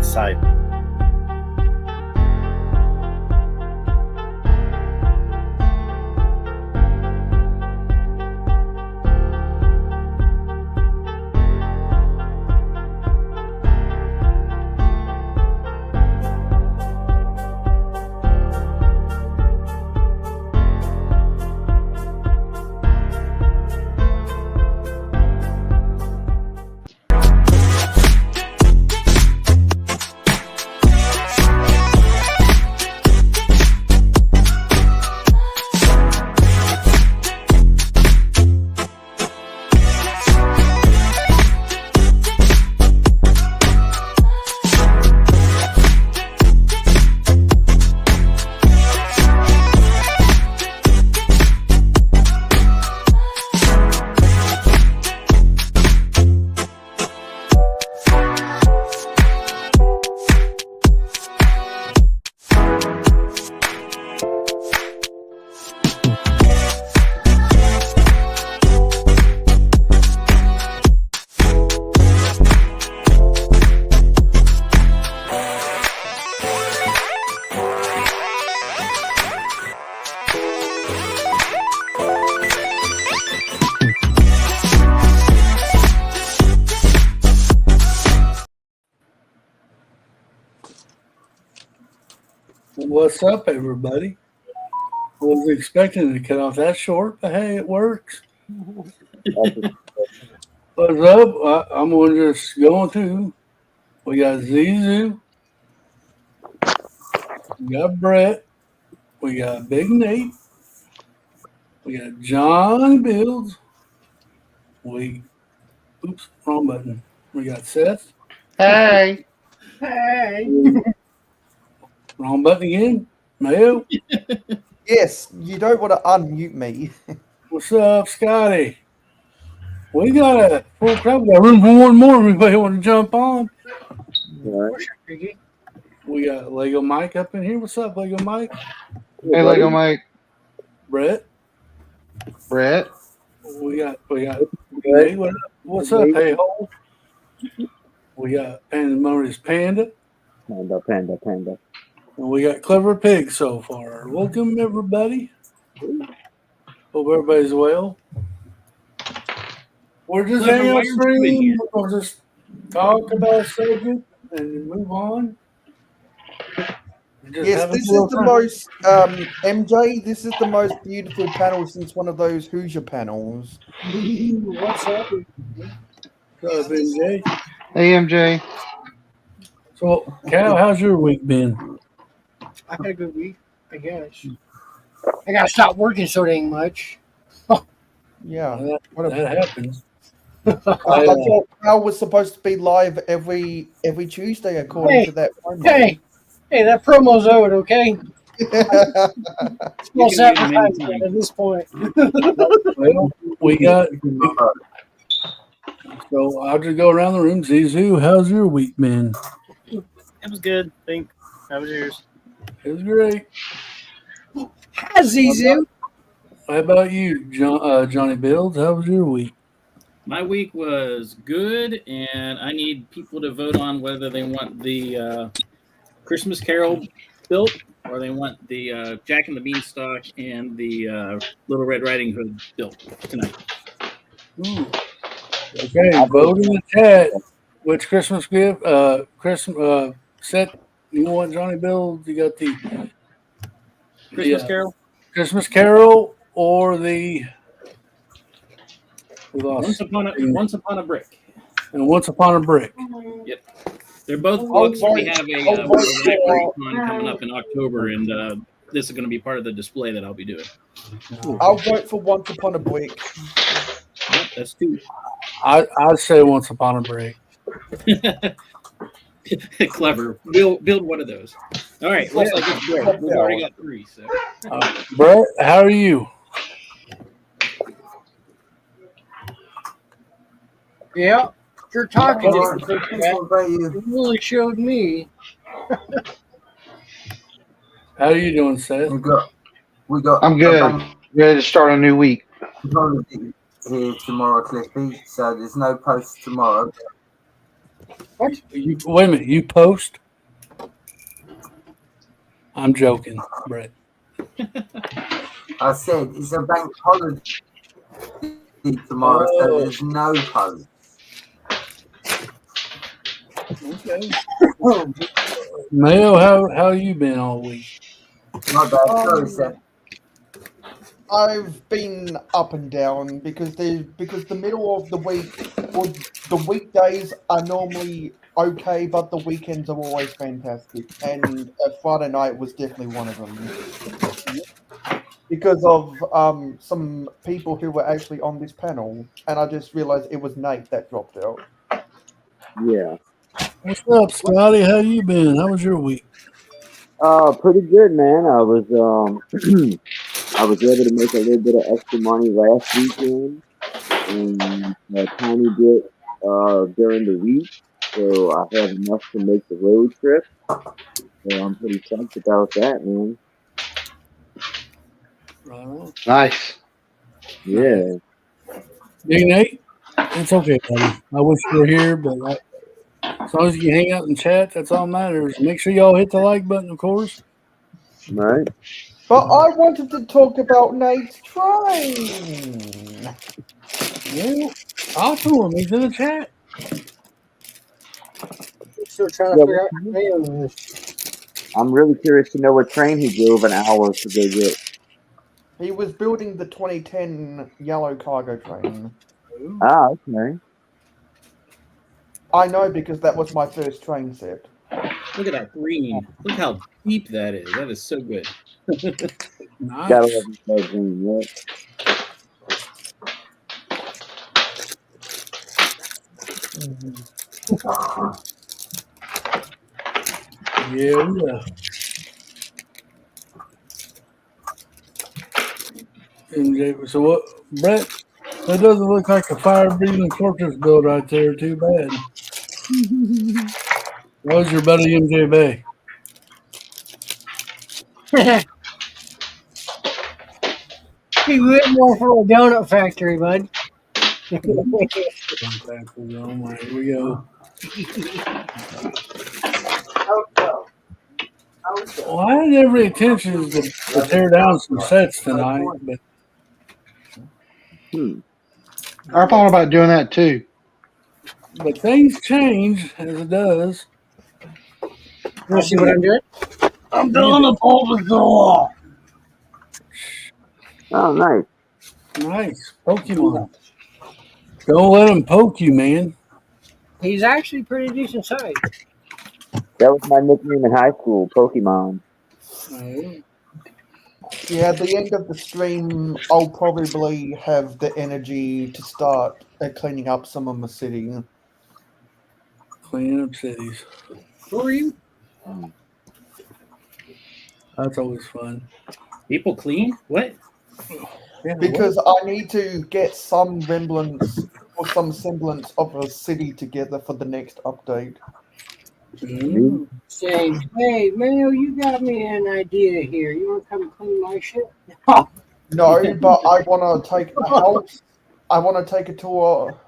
outside. What's up, everybody? I was expecting to cut off that short, but hey, it works. What's up? I'm going to just going through. We got Zizu. We got Brett. We got Big Nate. We got John Builds. Oops, wrong button. We got Seth. Hey. Wrong button again. Mayo. Yes, you don't want to unmute me. What's up, Scotty? We got a full crowd. We got room for one more. Everybody want to jump on? We got Lego Mike up in here. What's up, Lego Mike? Hey, Lego Mike. Brett. We got. Hey, what's up, hey hole? We got Pandemonious Panda. Panda. And we got Clever Pig so far. Welcome, everybody. Hope everybody's well. We're just hanging out stream. We'll just talk about a subject and move on. Yes, this is the most, MJ, this is the most beautiful panel since one of those Hoosier panels. What's up? What's up, MJ? Hey, MJ. So, Cal, how's your week been? I had a good week, I guess. I got to stop working so dang much. Yeah. That happens. I thought Cal was supposed to be live every Tuesday according to that promo. Hey, that promo's owed, okay? Small sacrifice at this point. Well, we got. So I'll just go around the room. Zizu, how's your week been? It was good, I think. How was yours? It was great. Hi, Zizu. How about you, Johnny Builds? How was your week? My week was good, and I need people to vote on whether they want the Christmas Carol built or they want the Jack and the Beanstalk and the Little Red Riding Hood built tonight. Ooh. Okay, vote in the chat. Which Christmas gift? Christmas set you want, Johnny Builds? You got the Christmas Carol? Christmas Carol or the Once Upon a Brick. And Once Upon a Brick. Yep. They're both books. We have a library con coming up in October, and this is going to be part of the display that I'll be doing. I'll vote for Once Upon a Brick. Yep, that's two. I'd say Once Upon a Brick. Clever. Build one of those. All right. Looks like it's Brett. We've already got three. So. Brett, how are you? Yeah, you're talking to you really showed me. How are you doing, Seth? We got. I'm good. Ready to start a new week. Here tomorrow, Clippy. So there's no post tomorrow. What? Wait a minute. You post? I'm joking, Brett. I said it's a bank holiday tomorrow, so there's no post. Okay. Mayo, how you been all week? My bad. Sorry, Seth. I've been up and down because the middle of the week or the weekdays are normally okay, but the weekends are always fantastic. And Friday night was definitely one of them because of some people who were actually on this panel, and I just realized it was Nate that dropped out. Yeah. What's up, Scotty? How you been? How was your week? Pretty good, man. I was I was able to make a little bit of extra money last weekend and a tiny bit during the week, so I have enough to make the road trip. So I'm pretty psyched about that, man. Right on. Nice. Yeah. Big Nate, it's okay, buddy. I wish you were here, but as long as you can hang out and chat, that's all that matters. Make sure y'all hit the like button, of course. Right. But I wanted to talk about Nate's train. Yeah, talk to him. He's in the chat. Still trying to Yeah, figure out how Mayo is. I'm really curious to know what train he drove an hour to go get. He was building the 2010 yellow cargo train. Ah, okay. I know because that was my first train set. Look at that green. Look how deep that is. That is so good. Nice. Gotta love that green, yeah. Yeah. MJ, so what, Brett? That doesn't look like a fire-breathing fortress build right there. Too bad. That was your buddy MJ Bay. He went more for a donut factory, bud. Oh my, here we go. Well, I had every intention to tear down some sets tonight, I thought about doing that too. but things change as it does. You want to see what I'm doing? I'm doing a Bulbasaur. Oh, nice. Nice Pokemon. Don't let him poke you, man. He's actually pretty decent size. That was my nickname in high school, Pokemon. Yeah, at the end of the stream, I'll probably have the energy to start cleaning up some of my city. Cleaning up cities. Who are you? That's always fun. People clean? What? Yeah, Because I need to get some semblance of a city together for the next update. Mm. Saying, hey, Mayo, you got me an idea here. You want to come clean my shit? No, but I want to take a house. I want to take a tour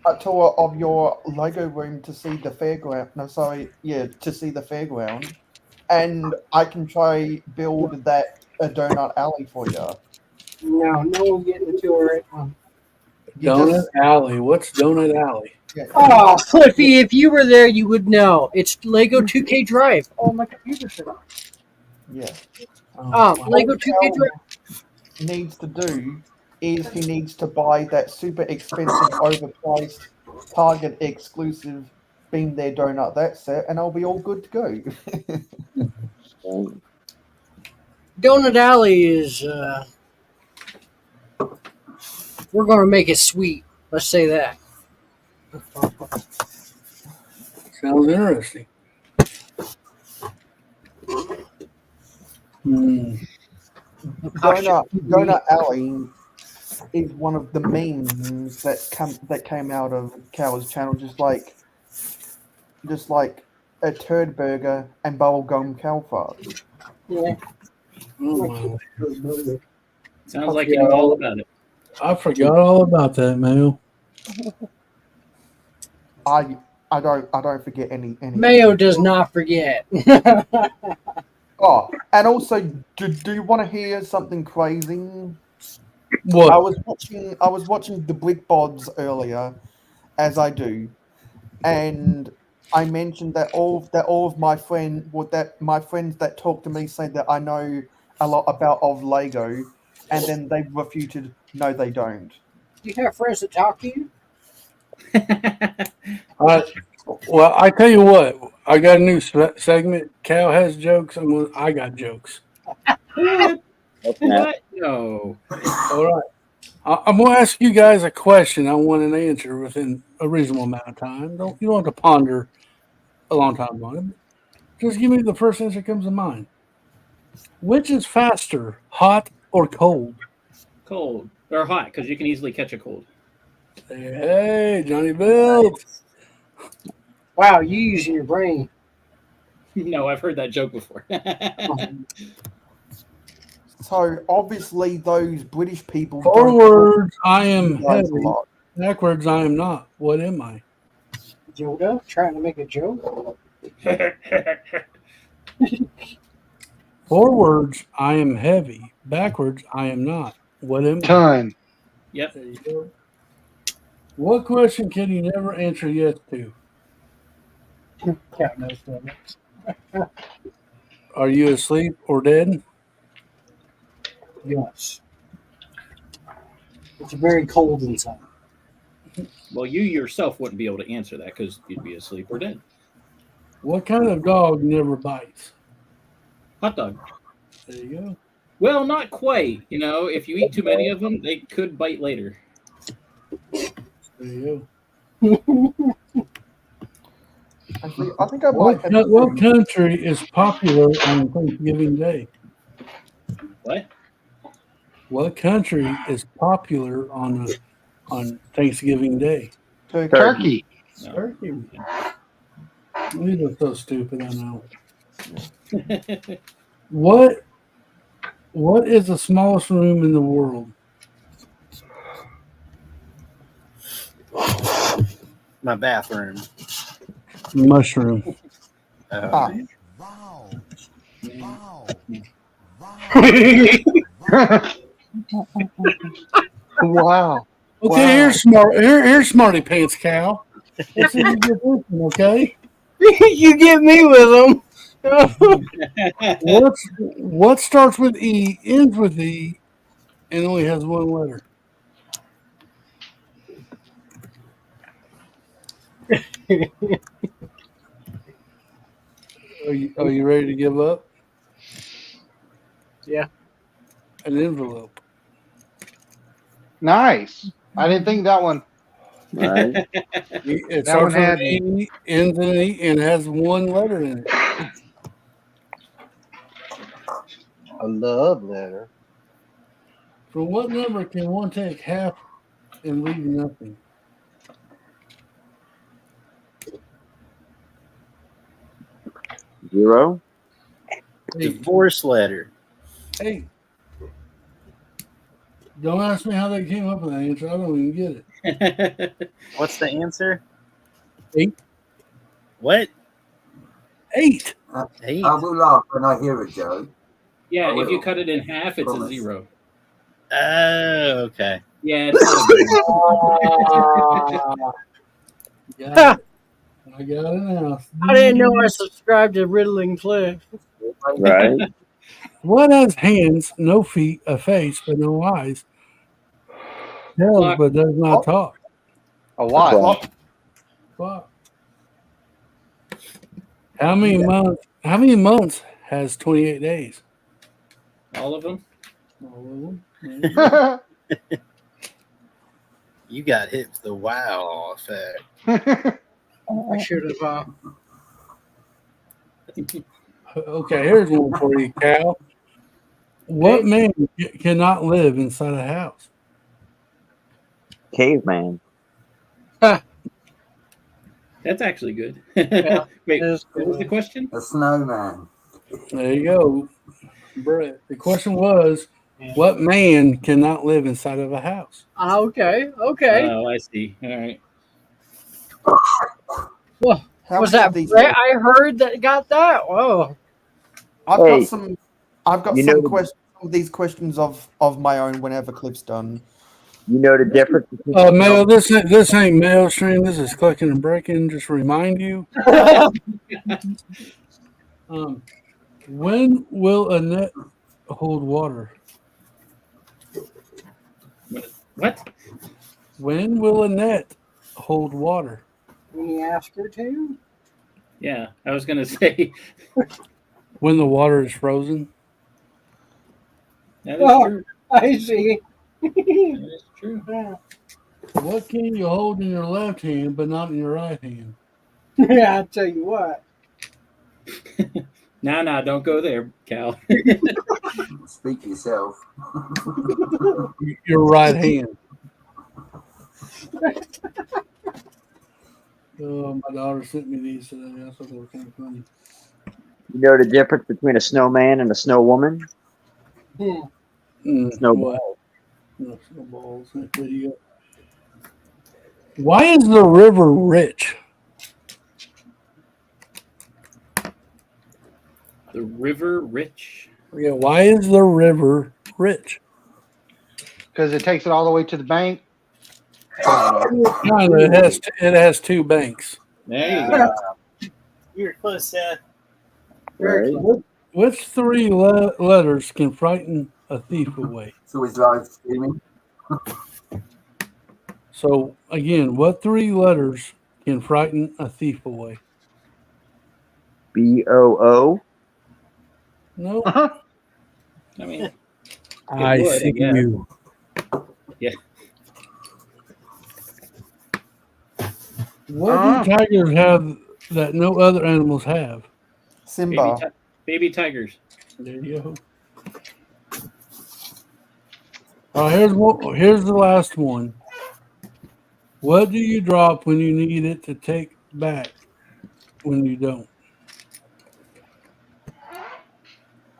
of your Lego room to see the fairground. No, sorry, yeah, to see the fairground, and I can try build that a donut alley for you. No one's getting the tour right now. Donut Alley. What's Donut Alley? Yeah. Oh, Cliffy, if you were there, you would know. It's Lego 2K Drive. Oh, my computer shut off. Yeah. Lego 2K Drive. Needs to do is he needs to buy that super expensive, overpriced, Target exclusive Bean There Donut that set, and I'll be all good to go. Donut Alley is, we're going to make it sweet. Let's say that. Sounds interesting. Donut Alley is one of the memes that came out of Cow's channel, just like a turd burger and bubblegum cow farts. Yeah. Oh, Sounds like you know all about it. I forgot all about that, Mayo. I I don't forget any. Mayo does not forget. Oh, and also, do you want to hear something crazy? What? I was watching the Brick Bods earlier, as I do, and I mentioned that all of my friends that talk to me say that I know a lot of Lego, and then they refuted, no, they don't. Do you have friends that talk to you? Well, I tell you what, I got a new segment. Cal has jokes. I got jokes. What? That's not. What? No. All right. I'm going to ask you guys a question. I want an answer within a reasonable amount of time. You don't have to ponder a long time on it. Just give me the first answer that comes to mind. Which is faster, hot or cold? Cold or hot? Because you can easily catch a cold. Hey, Johnny Bill. Wow, you using your brain. No, I've heard that joke before. So obviously, those British people Forwards, I am realize a heavy. lot. Backwards, I am not. What am I? Yoda trying to make a joke. Forwards, I am heavy. Backwards, I am not. What am I? Ton. Yep. There you go. What question can you never answer yes to? Yeah, no comments. Are you asleep or dead? Yes. It's very cold inside. Well, you yourself wouldn't be able to answer that because you'd be asleep or dead. What kind of dog never bites? Hot dog. There you go. Well, not quite. You know, if you eat too many of them, they could bite later. There you Actually, I think I go. might have What country is popular on Thanksgiving Day? What? What country is popular on Thanksgiving Day? Turkey. No. Turkey. These are so stupid, I know. What is the smallest room in the world? My bathroom. Mushroom. Ah, Wow. Okay, here's smarty pants, Cal. Let's see if you get this one, okay? You get me with them. What starts with E, ends with E, and only has one letter? Are you ready to give up? Yeah. An envelope. Nice. I didn't think that one. Right? It That one starts had with E, ends in E, and has one letter in it. a love letter. From what number can one take half and leave nothing? Zero. Divorce letter. Hey, don't ask me how they came up with that answer. I don't even get it. What's the answer? 8. What? 8. 8? I will laugh when I hear a joke. Yeah, I if you will. cut it in half, it's a Promise. zero. Oh, okay. Yeah, it's not a good one. Got it. I got it now. I didn't know I subscribed to Riddling Cliff. Right? What has hands, no feet, a face, but no eyes? Tells, Clock. but does not talk. A what? Clock. Fuck. How many months has 28 days? All of them? All You got hit with the wow effect. I should have. Okay, here's one for you, Cal. What man cannot live inside a house? Caveman. That's actually good. Yeah, Wait, it is what was the good. question? A snowman. There you go, Brett. The question was, what man cannot live inside of a house? Okay. Oh, I see. All right. How Was many that of these? Brett I heard that got that? Whoa. I've Hey, got some. I've got you some know- questions. Some of these questions of my own. Whenever Cliff's done. You know the difference between Mayo, this ain't Mayo stream. This is Clicking and Bricken. Just to remind you. When will a net hold water? What? When will a net hold water? When you ask her to? Yeah, I was gonna say When the water is frozen? that is true. I see. That is true. What can you hold in your left hand but not in your right hand? Yeah, I'll tell you what. No, don't go there, Cal. Speak for yourself. Your right hand. Oh, my daughter sent me these today. I thought they were kind of funny. You know the difference between a snowman and a snow woman? Snowball. No, snowballs. There you go. Why is the river rich? The River Rich. Yeah, why is the river rich? Because it takes it all the way to the bank. I don't know. Kind of. It has two banks. There you go. You were close, Seth. Right? Which three letters can frighten a thief away? It's always live streaming. So again, what three letters can frighten a thief away? BOO. No. I mean, I would, see yeah. you. Yeah. What do tigers have that no other animals have? Simba. baby tigers. There you go. Here's the last one. What do you drop when you need it to take back when you don't?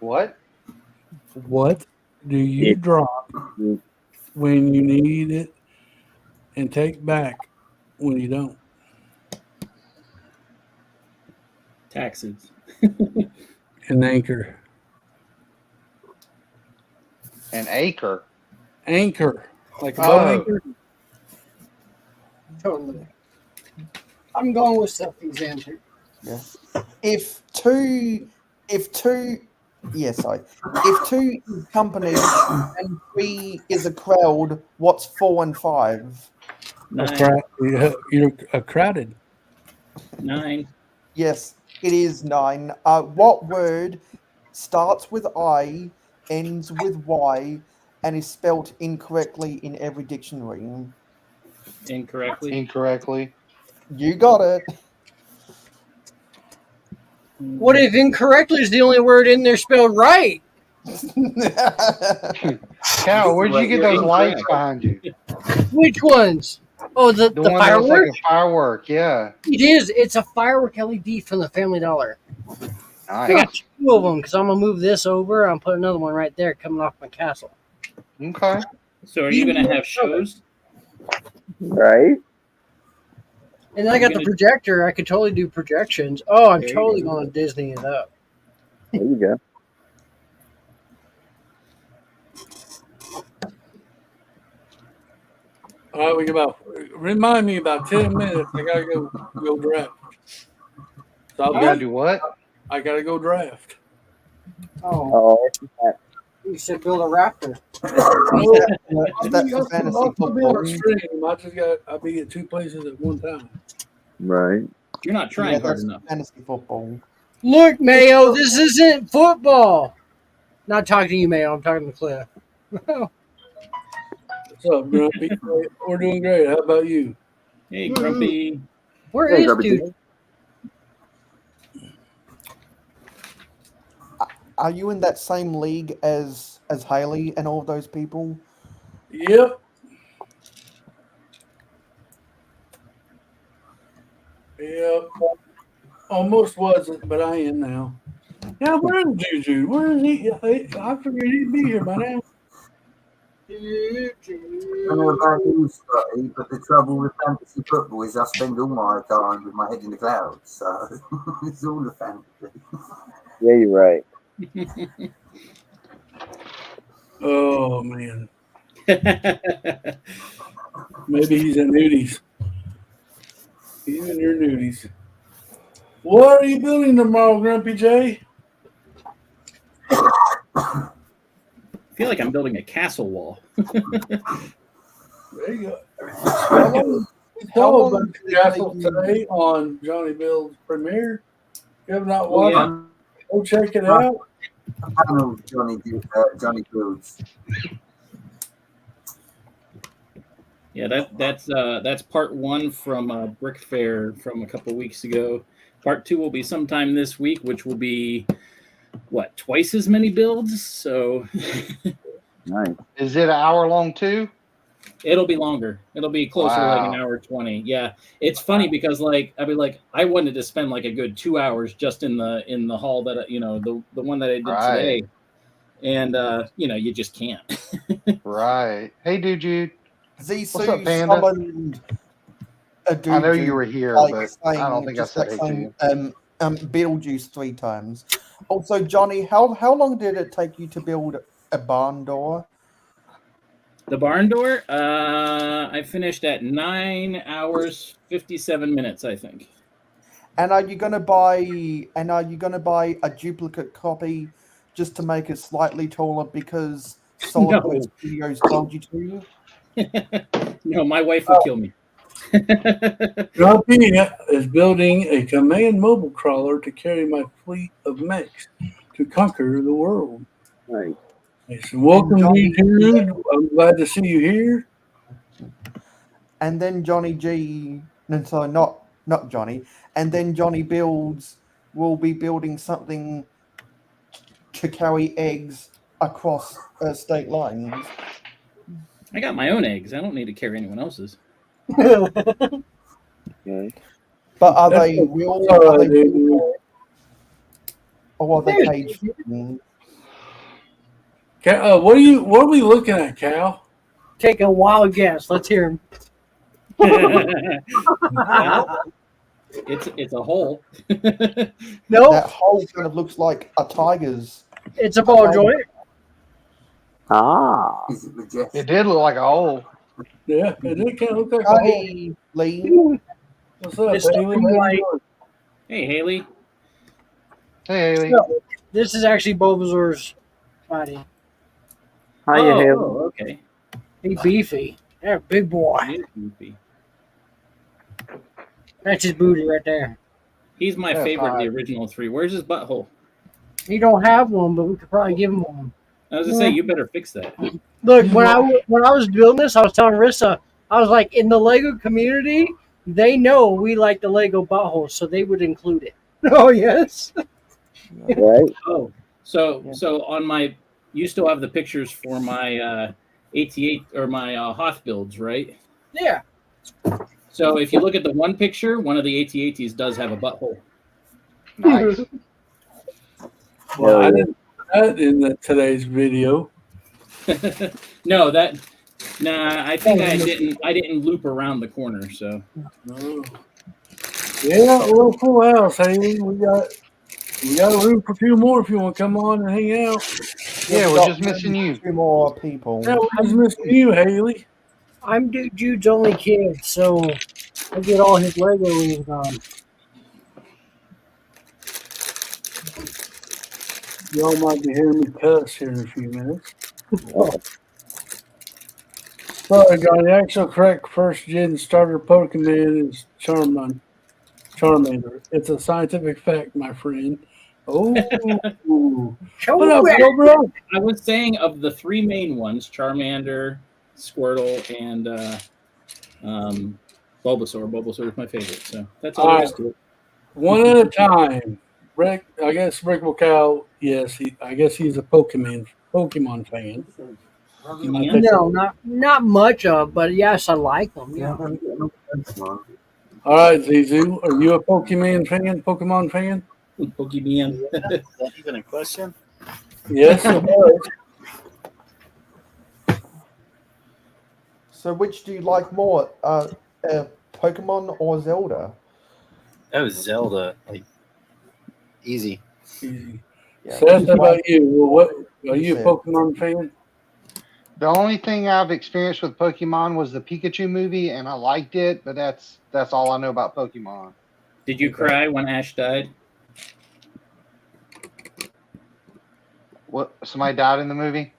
What? What do you drop when you need it and take back when you don't? Taxes. An anchor. An acre. Anchor. Like a Oh. boat anchor? Totally. I'm going with Sophie's answer. Yeah. If two is company and 3 is a crowd, what's 4 and 5? You're crowded. 9. Yes, it is 9. What word starts with I, ends with Y, and is spelt incorrectly in every dictionary? Incorrectly. You got it. What if incorrectly is the only word in there spelled right? Cal, where'd you get those lights behind you? Which ones? Oh, the The one that was firework? like a firework, yeah. It is. It's a firework LED from the Family Dollar. I Nice. got 2 of them because I'm going to move this over. I'm put another one right there coming off my castle. Okay. So are you going to have shows? Right? And then I got the projector. I could totally do projections. Oh, I'm totally going to Disney it up. There you go. All right, we got remind me about 10 minutes. I gotta go draft. So You gotta do what? I gotta go draft. Oh, Oh, you should build a raptor. That's for fantasy football. I'll be at 2 places at one time. right. You're not trying hard That's enough. fantasy football. Look, Mayo, this isn't football. Not talking to you, Mayo. I'm talking to Cliff. What's up, Grumpy? We're doing great. How about you? Hey, Grumpy. Where Hey, is Robert dude? Are you in that same league as Haley and all those people? Yep. Yep. Almost wasn't, but I am now. Yeah, where is Juju? Where is he? I figured he'd be here by now. I know about you, Scotty, but the trouble with fantasy football is I spend all my time with my head in the clouds, so it's all a fantasy. Yeah, you're right. Oh man, maybe he's in nudies. He's in your nudies. What are you building tomorrow, Grumpy J? I feel like I'm building a castle wall. There you go. How Tell long about did it the castle take you- today on Johnny Bill's premiere. If you have not Oh, watched yeah. it, go check it out. Panel Johnny builds. Yeah, that's part one from Brick Fair from a couple weeks ago. Part two will be sometime this week, which will be what, twice as many builds. So Nice. Is it an hour long too? it'll be longer. It'll be closer to like an Wow. hour 20. Yeah, it's funny because I wanted to spend like a good 2 hours just in the hall that the one that I did Right. today, and you just can't. Right. Hey, dude. Zsu What's up, Panda? summoned a dude. I know you were here, but I don't think I said hey to you. Beetlejuice 3 times. Also, Johnny, how long did it take you to build a barn door? The barn door, I finished at 9 hours 57 minutes, I think. And are you gonna buy a duplicate copy just to make it slightly taller because Solid No. Studios told you to? No, my wife would kill me. Grumpy is building a command mobile crawler to carry my fleet of mechs to conquer the world. Nice. Yes, welcome, Johnny- dude. I'm glad to see you here. And then Johnny G, no, sorry, not Johnny. And then Johnny Builds will be building something to carry eggs across state lines. I got my own eggs. I don't need to carry anyone else's. Okay. But are That's they a- real? all Are right, they dude. real? Or are they cage fittings? What are we looking at, Cal? Take a wild guess. Let's hear him. It's a hole. No, That hole kind of looks like a tiger's. it's a ball joint. Ah. Is it majestic? It did look like a hole. Yeah, it did kind of look like a hole. Hey, Lee. What's up, It's Haley? looking like- Hey, Haley. Hey, Haley. No, this is actually Bulbasaur's body. How you Haley? Okay. He beefy. Yeah, big boy. He is goofy. That's his booty right there. He's my Yeah, favorite of the fine. original three. Where's his butthole? He don't have one, but we could probably give him one. I was gonna say, you better fix that. Look, when I was building this, I was telling Rissa, I was like, in the Lego community, they know we like the Lego butthole, so they would include it. Oh yes. Right? Oh, so on my, you still have the pictures for my AT8 or my Hoth builds, right? Yeah. So if you look at the one picture, one of the AT-ATs does have a butthole. Nice. Well, I Yeah. didn't put that in today's video. No, I think I didn't loop around the corner. So Oh. Yeah, a little full house, Haley. We got room for 2 more if you want to come on and hang out. Yeah, We've we're got just missing you. 2 more people. Yeah, we're just missing you, Haley. I'm Jude's only kid, so I get all his Lego when he's gone. Y'all might be hearing me cuss here in a few minutes. Sorry, John. The actual correct first gen starter Pokemon is Charmander. It's a scientific fact, my friend. Oh, what up, bro? I was saying of the 3 main ones, Charmander, Squirtle, and Bulbasaur. Bulbasaur is my favorite. So that's all there is to it. One at a time. Rick, I guess Rick Cal, yes, I guess he's a Pokemon fan. Yeah. No, not much of, but yes, I like them. Yeah. All right, Zizu, are you a Pokemon fan? Pokemon. Is that even a question? Yes, it was. So which do you like more, Pokemon or Zelda? That was Zelda. Like easy. Easy. Yeah, Seth, how about you? Well, what are you a Said. Pokemon fan? The only thing I've experienced with Pokemon was the Pikachu movie, and I liked it, but that's all I know about Pokemon. Did you cry when Ash died? What? Somebody died in the movie?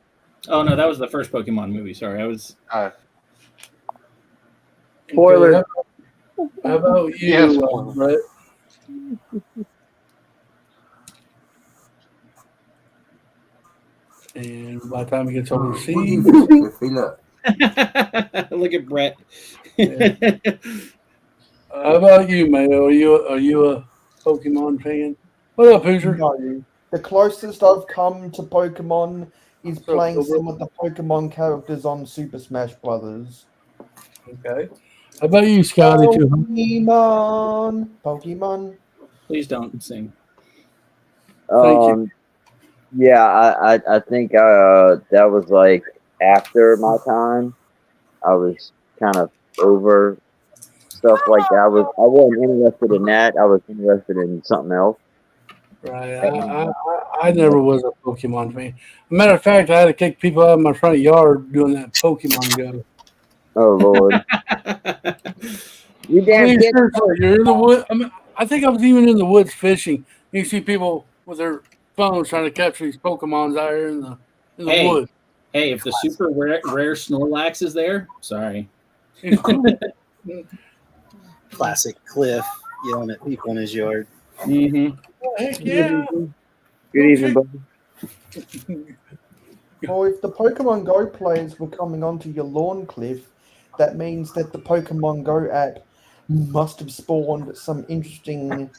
Oh no, that was the first Pokemon movie. Sorry, I was. Spoiler. Okay, how about you, Yeah, spoiler. Brett? And by the time he gets overseas, Look at Brett. how about you, Mayo? Are you a Pokemon fan? What up, Hoosier? No. The closest I've come to Pokemon is What's up, playing Cobra? some of the Pokemon characters on Super Smash Brothers. Okay. How about you, Scotty? Too? Pokemon. Please don't sing. Thank you. Yeah, I think that was like after my time. I was kind of over stuff like that. I wasn't interested in that. I was interested in something else. Right. I never was a Pokemon fan. Matter of fact, I had to kick people out of my front yard doing that Pokemon Go. Oh Lord. You I damn mean, kid. seriously, you're in the wood. I think I was even in the woods fishing. You see people with their phones trying to capture these Pokemons out here in the Hey, woods. hey, if the super rare Snorlax is there, sorry. It's cool. Classic Cliff yelling at people in his yard. Mm-hmm. Heck yeah. Good evening, buddy. Well, if the Pokemon Go players were coming onto your lawn, Cliff, that means that the Pokemon Go app must have spawned some interesting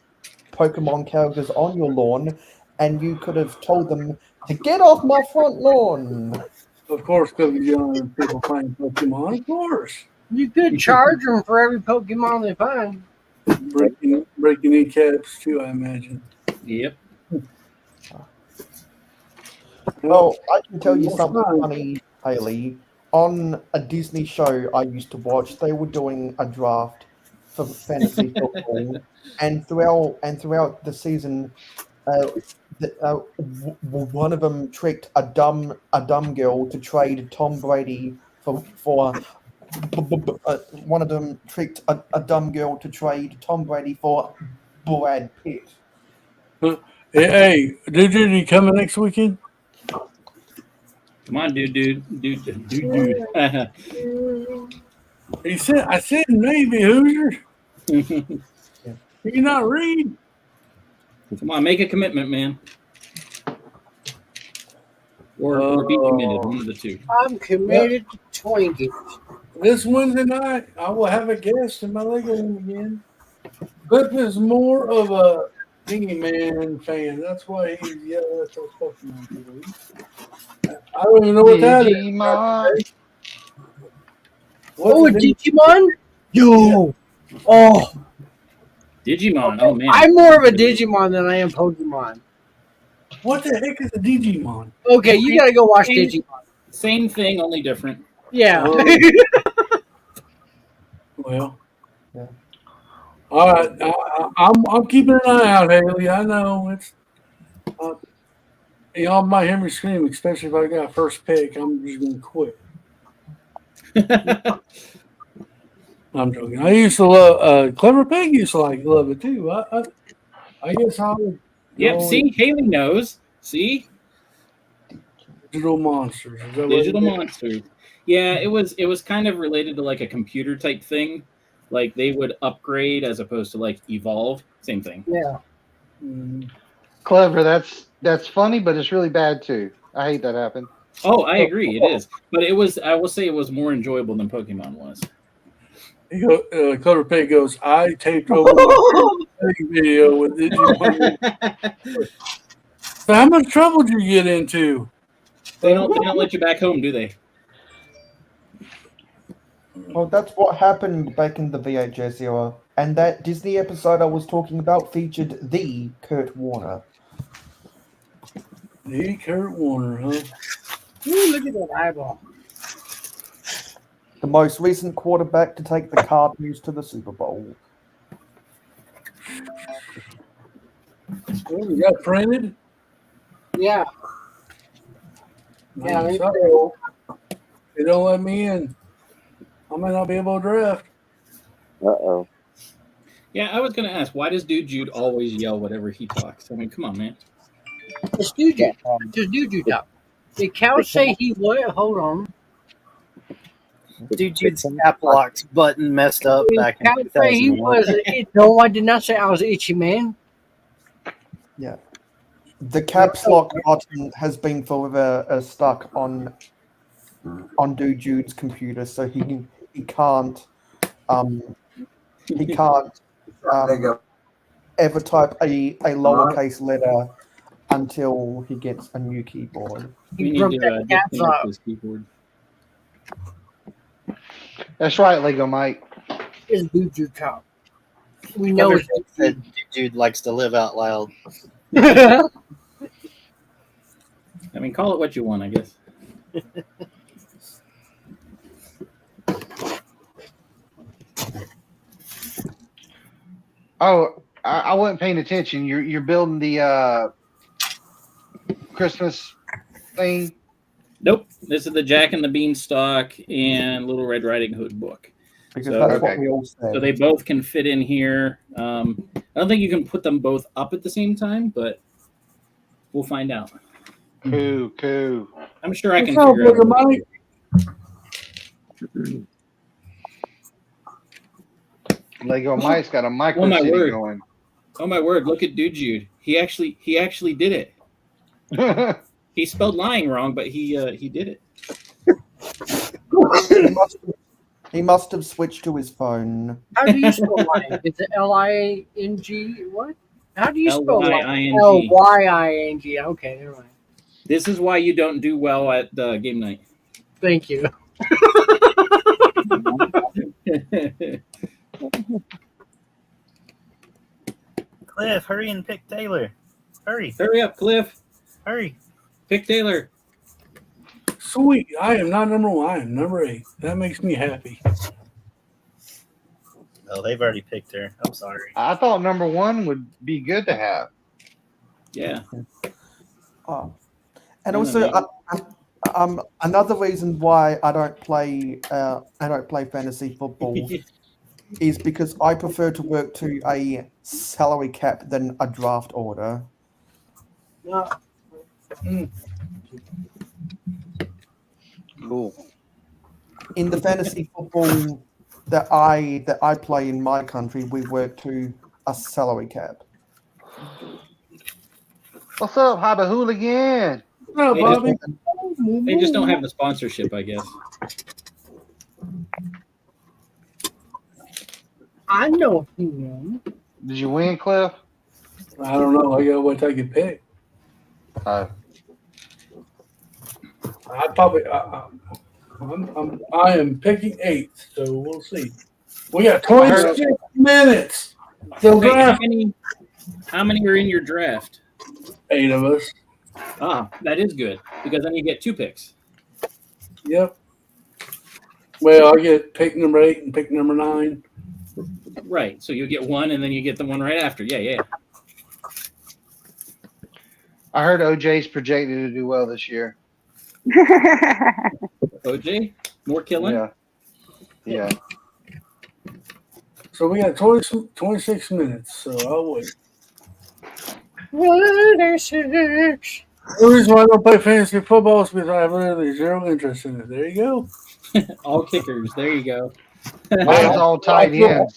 Pokemon characters on your lawn, and you could have told them to get off my front lawn. Of course, because you're yelling at people playing Pokemon. Of course. You could charge them for every Pokemon they find. Breaking kneecaps, too, I imagine. Yep. Well, I can tell you something funny, Haley. On a Disney show I used to watch, they were doing a draft for fantasy football, and throughout the season, one of them tricked a dumb girl to trade Tom Brady for one of them tricked a dumb girl to trade Tom Brady for Brad Pitt. Hey, dude, you coming next weekend? Come on, dude. He said, I said maybe, Hoosier. Can you not read? Come on, make a commitment, man. Or be committed, one of the two. I'm committed to Twinkies. This Wednesday night, I will have a guest in my Lego room again. Cliff is more of a He-Man fan. That's why he's yelling at those Pokemon people. I don't even know what that is. Oh, a Digimon? Yo! Oh! Digimon, oh man. I'm more of a Digimon than I am Pokemon. What the heck is a Digimon? Okay, you gotta go watch Digimon. Same thing, only different. Yeah. Well, yeah. All right, I'm keeping an eye out, Haley. I know it's y'all might hear me scream, especially if I got first pick. I'm just gonna quit. I'm joking. I used to love Clever Pig. Used to love it too. I guess I would. Yep. See, Haley knows. See, Digital Monsters. Is that Digital Monsters. Yeah, it was kind of related to like a computer type thing. Like they would upgrade as opposed to like evolve. Same thing. Yeah. Clever. That's funny, but it's really bad too. I hate that happened. Oh, I agree. It is, but it was. I will say it was more enjoyable than Pokemon was. Clever Pig goes, I taped over my video with Digimon. So how much trouble did you get into? They don't let you back home, do they? Well, that's what happened back in the VHS era. And that Disney episode I was talking about featured the Kurt Warner. The Kurt Warner, huh? Ooh, look at that eyeball. The most recent quarterback to take the Cardinals to the Super Bowl. Oh, you got printed? Yeah. Yeah, me So, too. they don't let me in. I may not be able to draft. Uh-oh. Yeah, I was going to ask, why does Dude Jude always yell whatever he talks? I mean, come on, man. It's Juju. Just Juju talk. Did Cal say he what? Hold on. Dude, Jude's cap lock's button messed up Did back in Cal say he 2001. was? No, I did not say I was itchy man. Yeah. The caps lock button has been forever stuck on Dude Jude's computer, so he can't ever type a lowercase letter until he gets a new keyboard. We need to disconnect his keyboard. That's right, Lego Mike. It's Juju talk. We know it's Said Jude likes to live out loud. I mean, call it what you want, I guess. Oh, I wasn't paying attention. You're building the Christmas thing. Nope. This is the Jack and the Beanstalk and Little Red Riding Hood book. Because that's what we all said. So they both can fit in here. I don't think you can put them both up at the same time, but we'll find out. Cool. I'm sure I can figure out. Lego Mike's got a micro my city word. going. Oh my word! Look at Dude Jude. He actually did it. He spelled lying wrong, but he did it. He must have switched to his phone. How do you spell lying? Is it L-I-N-G? What? How do you spell L-Y-I-N-G. L-Y-I-N-G. Okay, never mind. This is why you don't do well at game night. Thank you. Cliff, hurry and pick Taylor. Hurry. Hurry up, Cliff. Hurry. Pick Taylor. Sweet. I am not number 1. I am number 8. That makes me happy. Oh, they've already picked her. I'm sorry. I thought number 1 would be good to have. Yeah. And also, another reason why I don't play fantasy football is because I prefer to work to a salary cap than a draft order. Cool. In the fantasy football that I play in my country, we work to a salary cap. What's up, Hobby Hooligan? No, Bobby. They just don't have the sponsorship, I guess. I know he won. Did you win, Cliff? I don't know. I gotta wait till I get picked. I probably. I am picking 8, so we'll see. We got 26 minutes. So Okay, how many are in your draft? 8 of us. Ah, that is good because then you get 2 picks. Yep. Well, I get pick number 8 and pick number 9. Right. So you get 1 and then you get the one right after. Yeah. I heard OJ's projected to do well this year. OJ, more killing. Yeah. So we got 26 minutes, so I'll wait. 26. The reason why I don't play fantasy football is because I have literally 0 interest in it. There you go. All kickers. There you go. Mine's all tied in.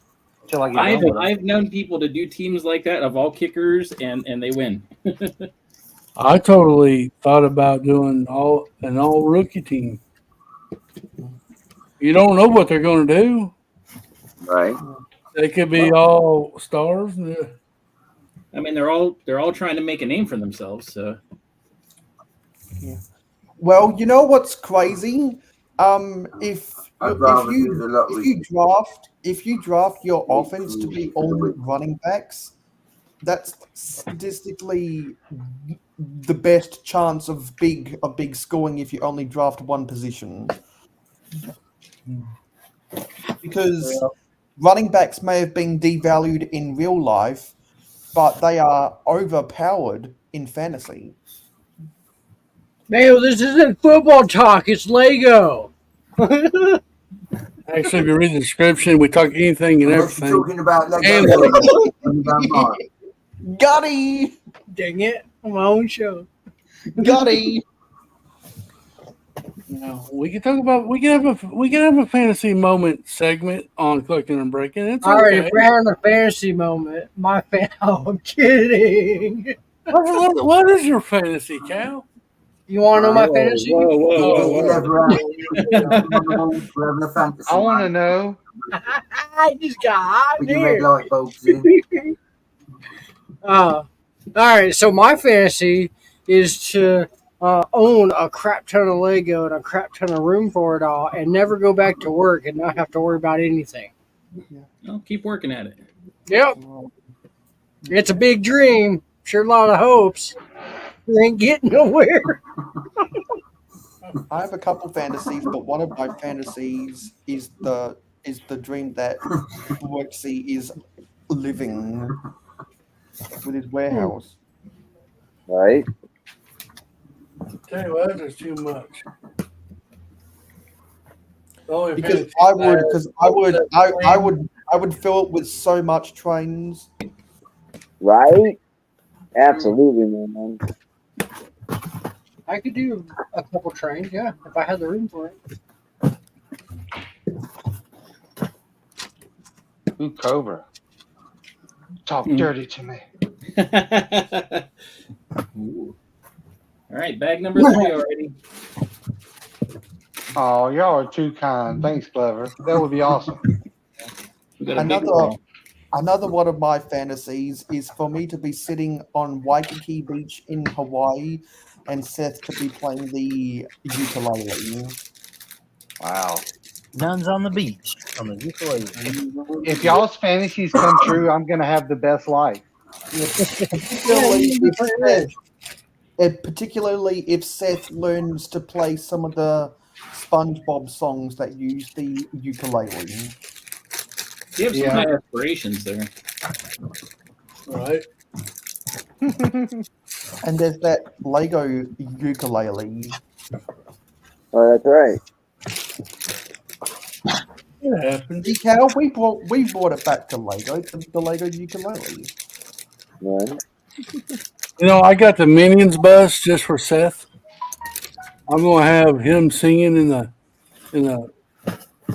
I've known people to do teams like that of all kickers, and they win. I totally thought about doing an all rookie team. You don't know what they're going to do. Right. They could be all stars. I mean, they're all trying to make a name for themselves. So. Yeah. Well, you know what's crazy? If you draft your offense to be all running backs, that's statistically the best chance of big scoring if you only draft one position. Because running backs may have been devalued in real life, but they are overpowered in fantasy. Man, this isn't football talk. It's Lego. Actually, if you read the description, we talk anything and Unless you're everything. talking about Lego, And you don't mind. Gutty! Dang it! On my own show. Gutty! No, we can talk about we can have a fantasy moment segment on Clicking and Breaking. It's All right, okay. if we're having a fantasy moment, Oh, I'm kidding. What is your fantasy, Cal? You want to know my fantasy? We're having a fantasy. I want to know. I just got hot in Put your red here. light bulbs in. All right, so my fantasy is to own a crap ton of Lego and a crap ton of room for it all, and never go back to work and not have to worry about anything. Well, keep working at it. Yep, it's a big dream. Sure, a lot of hopes. We ain't getting nowhere. I have a couple fantasies, but one of my fantasies is the dream that Rexy is living with his warehouse. Right? Tell you what, that's too much. Because I would fill it with so much trains. Right? Absolutely, man. I could do a couple trains, yeah, if I had the room for it. Ooh, Cobra. Talk dirty to me. Ooh. All right, bag number 3 already. Oh, y'all are too kind. Thanks, Clever. That would be awesome. We got a big roll. Another one of my fantasies is for me to be sitting on Waikiki Beach in Hawaii and Seth to be playing the ukulele. Wow. Nuns on the beach on the ukulele. If y'all's fantasies come true, I'm going to have the best life. Particularly if Seth learns to play some of the SpongeBob songs that use the ukulele. You have some high aspirations there. Right. And there's that Lego ukulele. Oh, that's right. It happens. See, Cal, we brought it back to Lego, the Lego ukulele. Right. You know, I got the Minions bus just for Seth. I'm gonna have him singing in the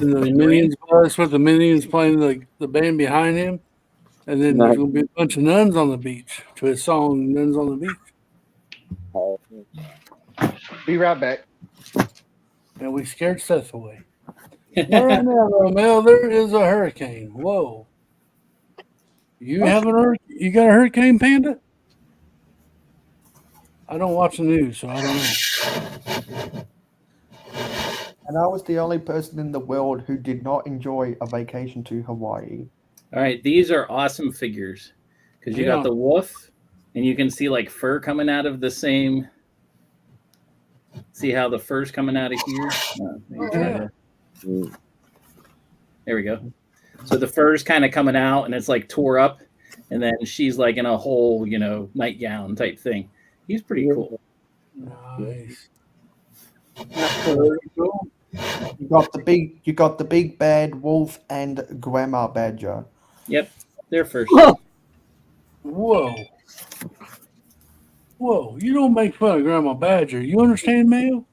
Minions bus with the Minions playing the band behind him, and then there's gonna be a bunch of nuns on the beach to his song "Nuns on the Beach." Be right back. And we scared Seth away. Right now, Romeo, there is a hurricane. Whoa! You got a hurricane, Panda? I don't watch the news, so I don't know. And I was the only person in the world who did not enjoy a vacation to Hawaii. All right, these are awesome figures because you got the wolf, and you can see like fur coming out of the same. See how the fur's coming out of here? There we go. So the fur's kind of coming out, and it's like tore up, and then she's like in a whole, nightgown type thing. He's pretty cool. Nice. You got the big bad wolf and Grandma Badger. Yep, they're first. Whoa. You don't make fun of Grandma Badger. You understand, Mayo?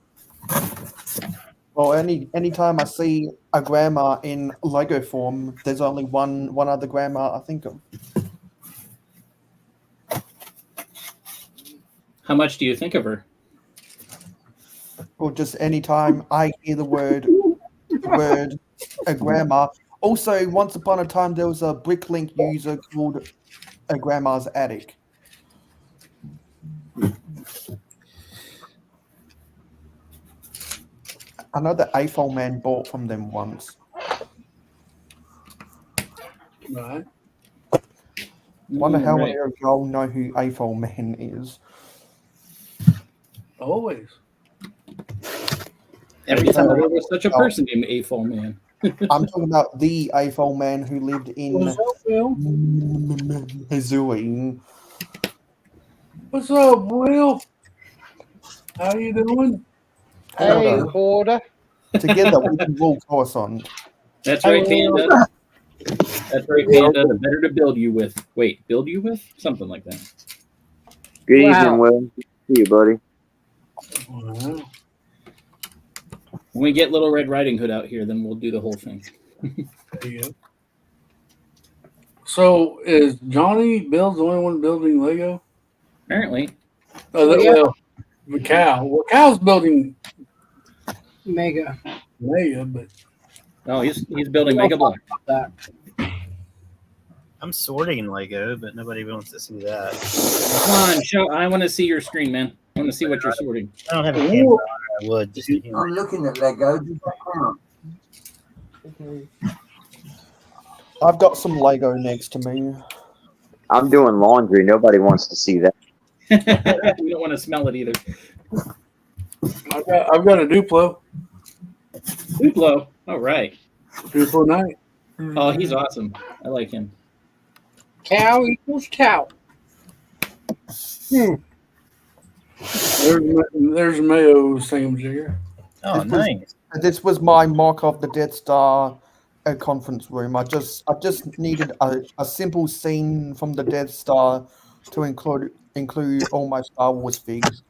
Well, anytime I see a grandma in Lego form, there's only one other grandma I think of. How much do you think of her? Or just anytime I hear the word a grandma. Also, once upon a time, there was a Bricklink user called a grandma's attic. I know that AFOL man bought from them once. Right. Wonder how many of y'all know who AFOL man is. Always. Every time there was such a person named AFOL Man. I'm talking about the AFOL man who lived in What's up, Will? Missouri. What's up, Will? How you doing? Hey, Together, Porter. together we can rule Coruscant. That's right, Panda. That's right, Panda. The better to build you with. Wait, build you with? Something like that. Good Wow. evening, Will. See you, buddy. Wow. When we get Little Red Riding Hood out here, then we'll do the whole thing. There you go. So is Johnny Bill's the only one building Lego? Apparently. Well, Cal. Cal's building Mega. Mega, but Oh, he's building Mega Block. That. I'm sorting Lego, but nobody wants to see that. Come on, show. I want to see your screen, man. I want to see what you're sorting. I don't have a camera on. I would just to hear. I'm looking at Lego. Does that count? I've got some Lego next to me. I'm doing laundry. Nobody wants to see that. We don't want to smell it either. I've got a Duplo. Duplo. All right. Duplo Knight. Oh, he's awesome. I like him. Cow equals cow. There's Mayo thingamajigger. Oh, nice. This was my mock of the Death Star conference room. I just needed a simple scene from the Death Star to include all my Star Wars figs.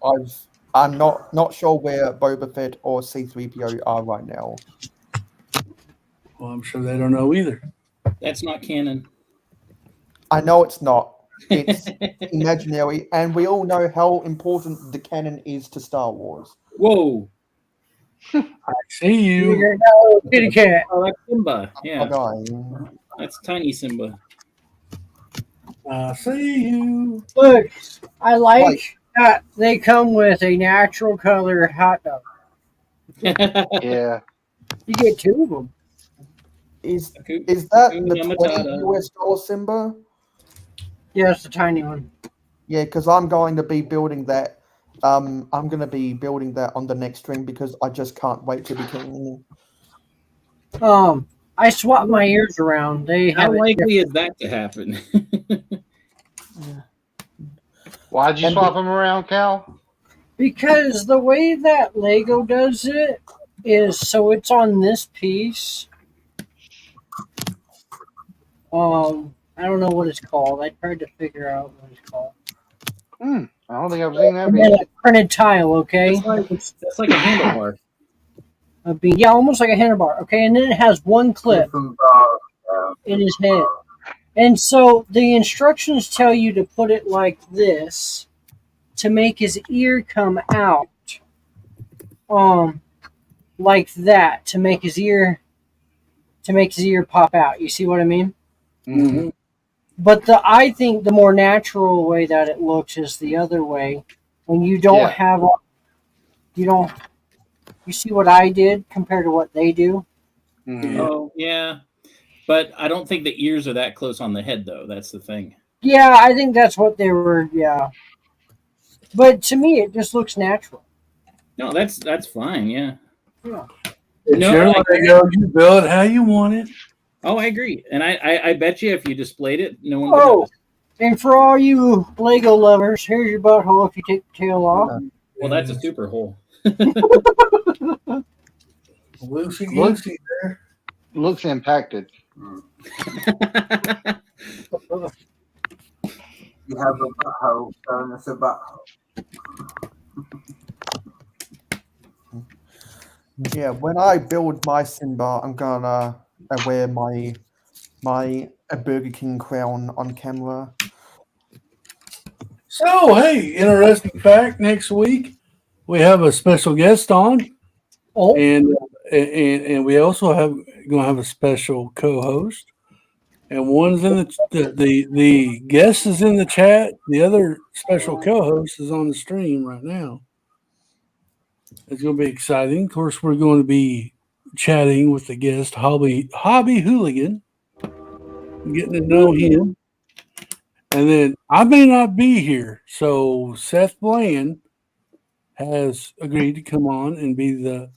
I'm not sure where Boba Fett or C-3PO are right now. Well, I'm sure they don't know either. That's not canon. I know it's not. It's imaginary, and we all know how important the canon is to Star Wars. Whoa. I see you. You're no kitty cat. Oh, that's Simba. Yeah, Okay. that's tiny Simba. I see you. Look, I like Right. that they come with a natural color hot dog. Yeah. You get two of them. Is that the Hakuna 20 Matata. US dollar Simba? Yeah, it's the tiny one. Yeah, because I'm going to be building that. I'm going to be building that on the next stream because I just can't wait to be king. I swapped my ears around. They How have it likely is that to happen? Why'd you And- swap them around, Cal? because the way that Lego does it is so it's on this piece. I don't know what it's called. I tried to figure out what it's called. I don't think I've seen that And then before. a printed tile, okay? That's like a handlebar. Yeah, almost like a handlebar, okay? And then it has one clip Different bars. in his head. And so the instructions tell you to put it like this to make his ear come out. Like that to make his ear pop out. You see what I mean? Mm-hmm. But I think the more natural way that it looks is the other way. When you don't have you see what I did compared to what they do? Mm-hmm. Oh, yeah. But I don't think the ears are that close on the head, though. That's the thing. Yeah, I think that's what they were, yeah. But to me it just looks natural. No, that's fine. Yeah. Yeah. It's No, your I- Lego. You build it how you want it. Oh, I agree. And I bet you if you displayed it, no one would Oh, notice. and for all you Lego lovers, here's your butthole if you take the tail off. Well, that's a super hole. Loosey Looks- goosey there. Looks impacted. You have a butthole, so it's a butthole. Yeah, when I build my Simba, I'm gonna wear my Burger King crown on camera. So, hey, interesting fact. Next week we have a special guest on, Oh, and we also gonna have a special co-host. And one's in the guest is in the chat. The other special co-host is on the stream right now. It's going to be exciting. Of course, we're going to be chatting with the guest, Hobby Hooligan, getting to know him. And then I may not be here, so Seth Bland has agreed to come on and be the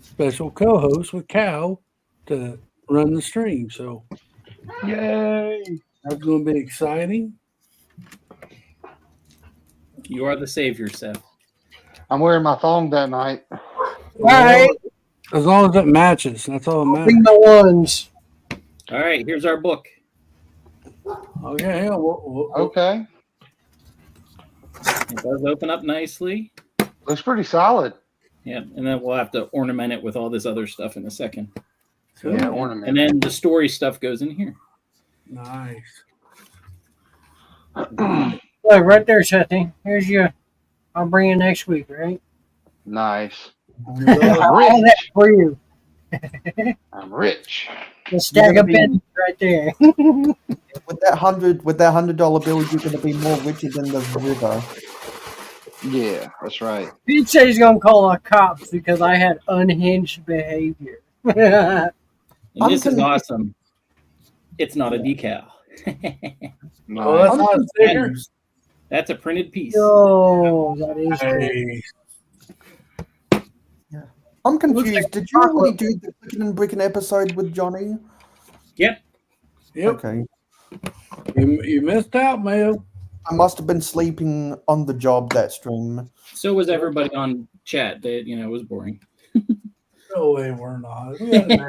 special co-host with Cal to run the stream. So Yay! that's going to be exciting. You are the savior, Seth. I'm wearing my thong that night. All right. As long as it matches, that's all that Bring matters. my ones. All right, here's our book. Okay, yeah. Okay. It does open up nicely. Looks pretty solid. Yeah, and then we'll have to ornament it with all this other stuff in a second. So, Yeah, ornament. And then the story stuff goes in here. Nice. Look, right there, Shetty. Here's your. I'll bring you next week, right? Nice. I'll have that for you. I'm rich. The stack of pennies right there. With that $100 bill, you're going to be more richer than the river. Yeah, that's right. Pete said he's gonna call the cops because I had unhinged behavior. And this is awesome. It's not a decal. Oh, that's not a sticker. That's a printed piece. Oh, that is great. Hey, I'm confused. Did you already do the Clicken and Bricken episode with Johnny? Yep. yep. Okay. You missed out, Mayo. I must have been sleeping on the job that stream. So was everybody on chat. That it was boring. No way, we're not. We had an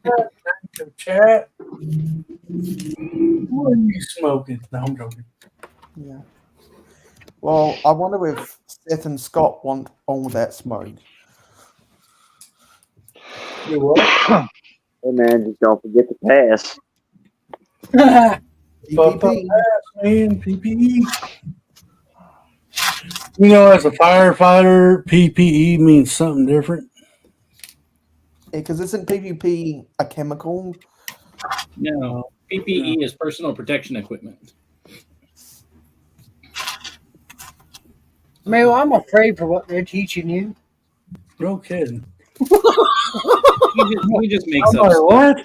active chat. What are you smoking? No, I'm joking. Yeah. Well, I wonder if Seth and Scott want all that smoke. You what? Hey man, just don't forget to pass. PPP. Man, PPE. As a firefighter, PPE means something different. Yeah, because isn't PPP a chemical? No. PPE is personal protection equipment. Mayo, I'm afraid for what they're teaching you. No kidding. He just makes I'm up like,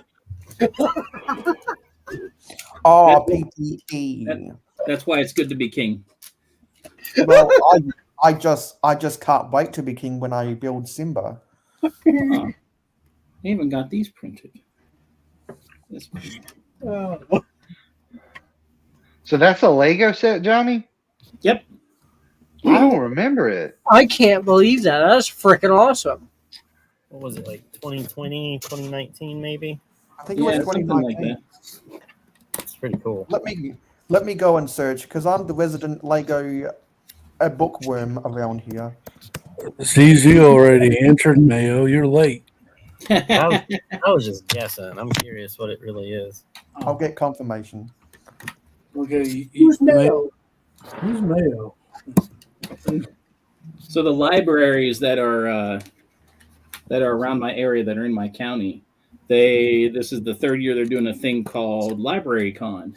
stuff. what? Oh, PPE. That's why it's good to be king. Well, I just can't wait to be king when I build Simba. They even got these printed. This So that's a Lego set, Johnny? Yep. I don't remember it. I can't believe that. That's freaking awesome. What was it, like 2020, 2019 maybe? I think it was something 2019. like that. It's pretty cool. Let me go and search because I'm the resident Lego bookworm around here. CZ already entered, Mayo. You're late. I was just guessing. I'm curious what it really is. I'll get confirmation. Okay. Who's Mayo? Who's Mayo? So the libraries that are around my area that are in my county, this is the third year they're doing a thing called Library Con,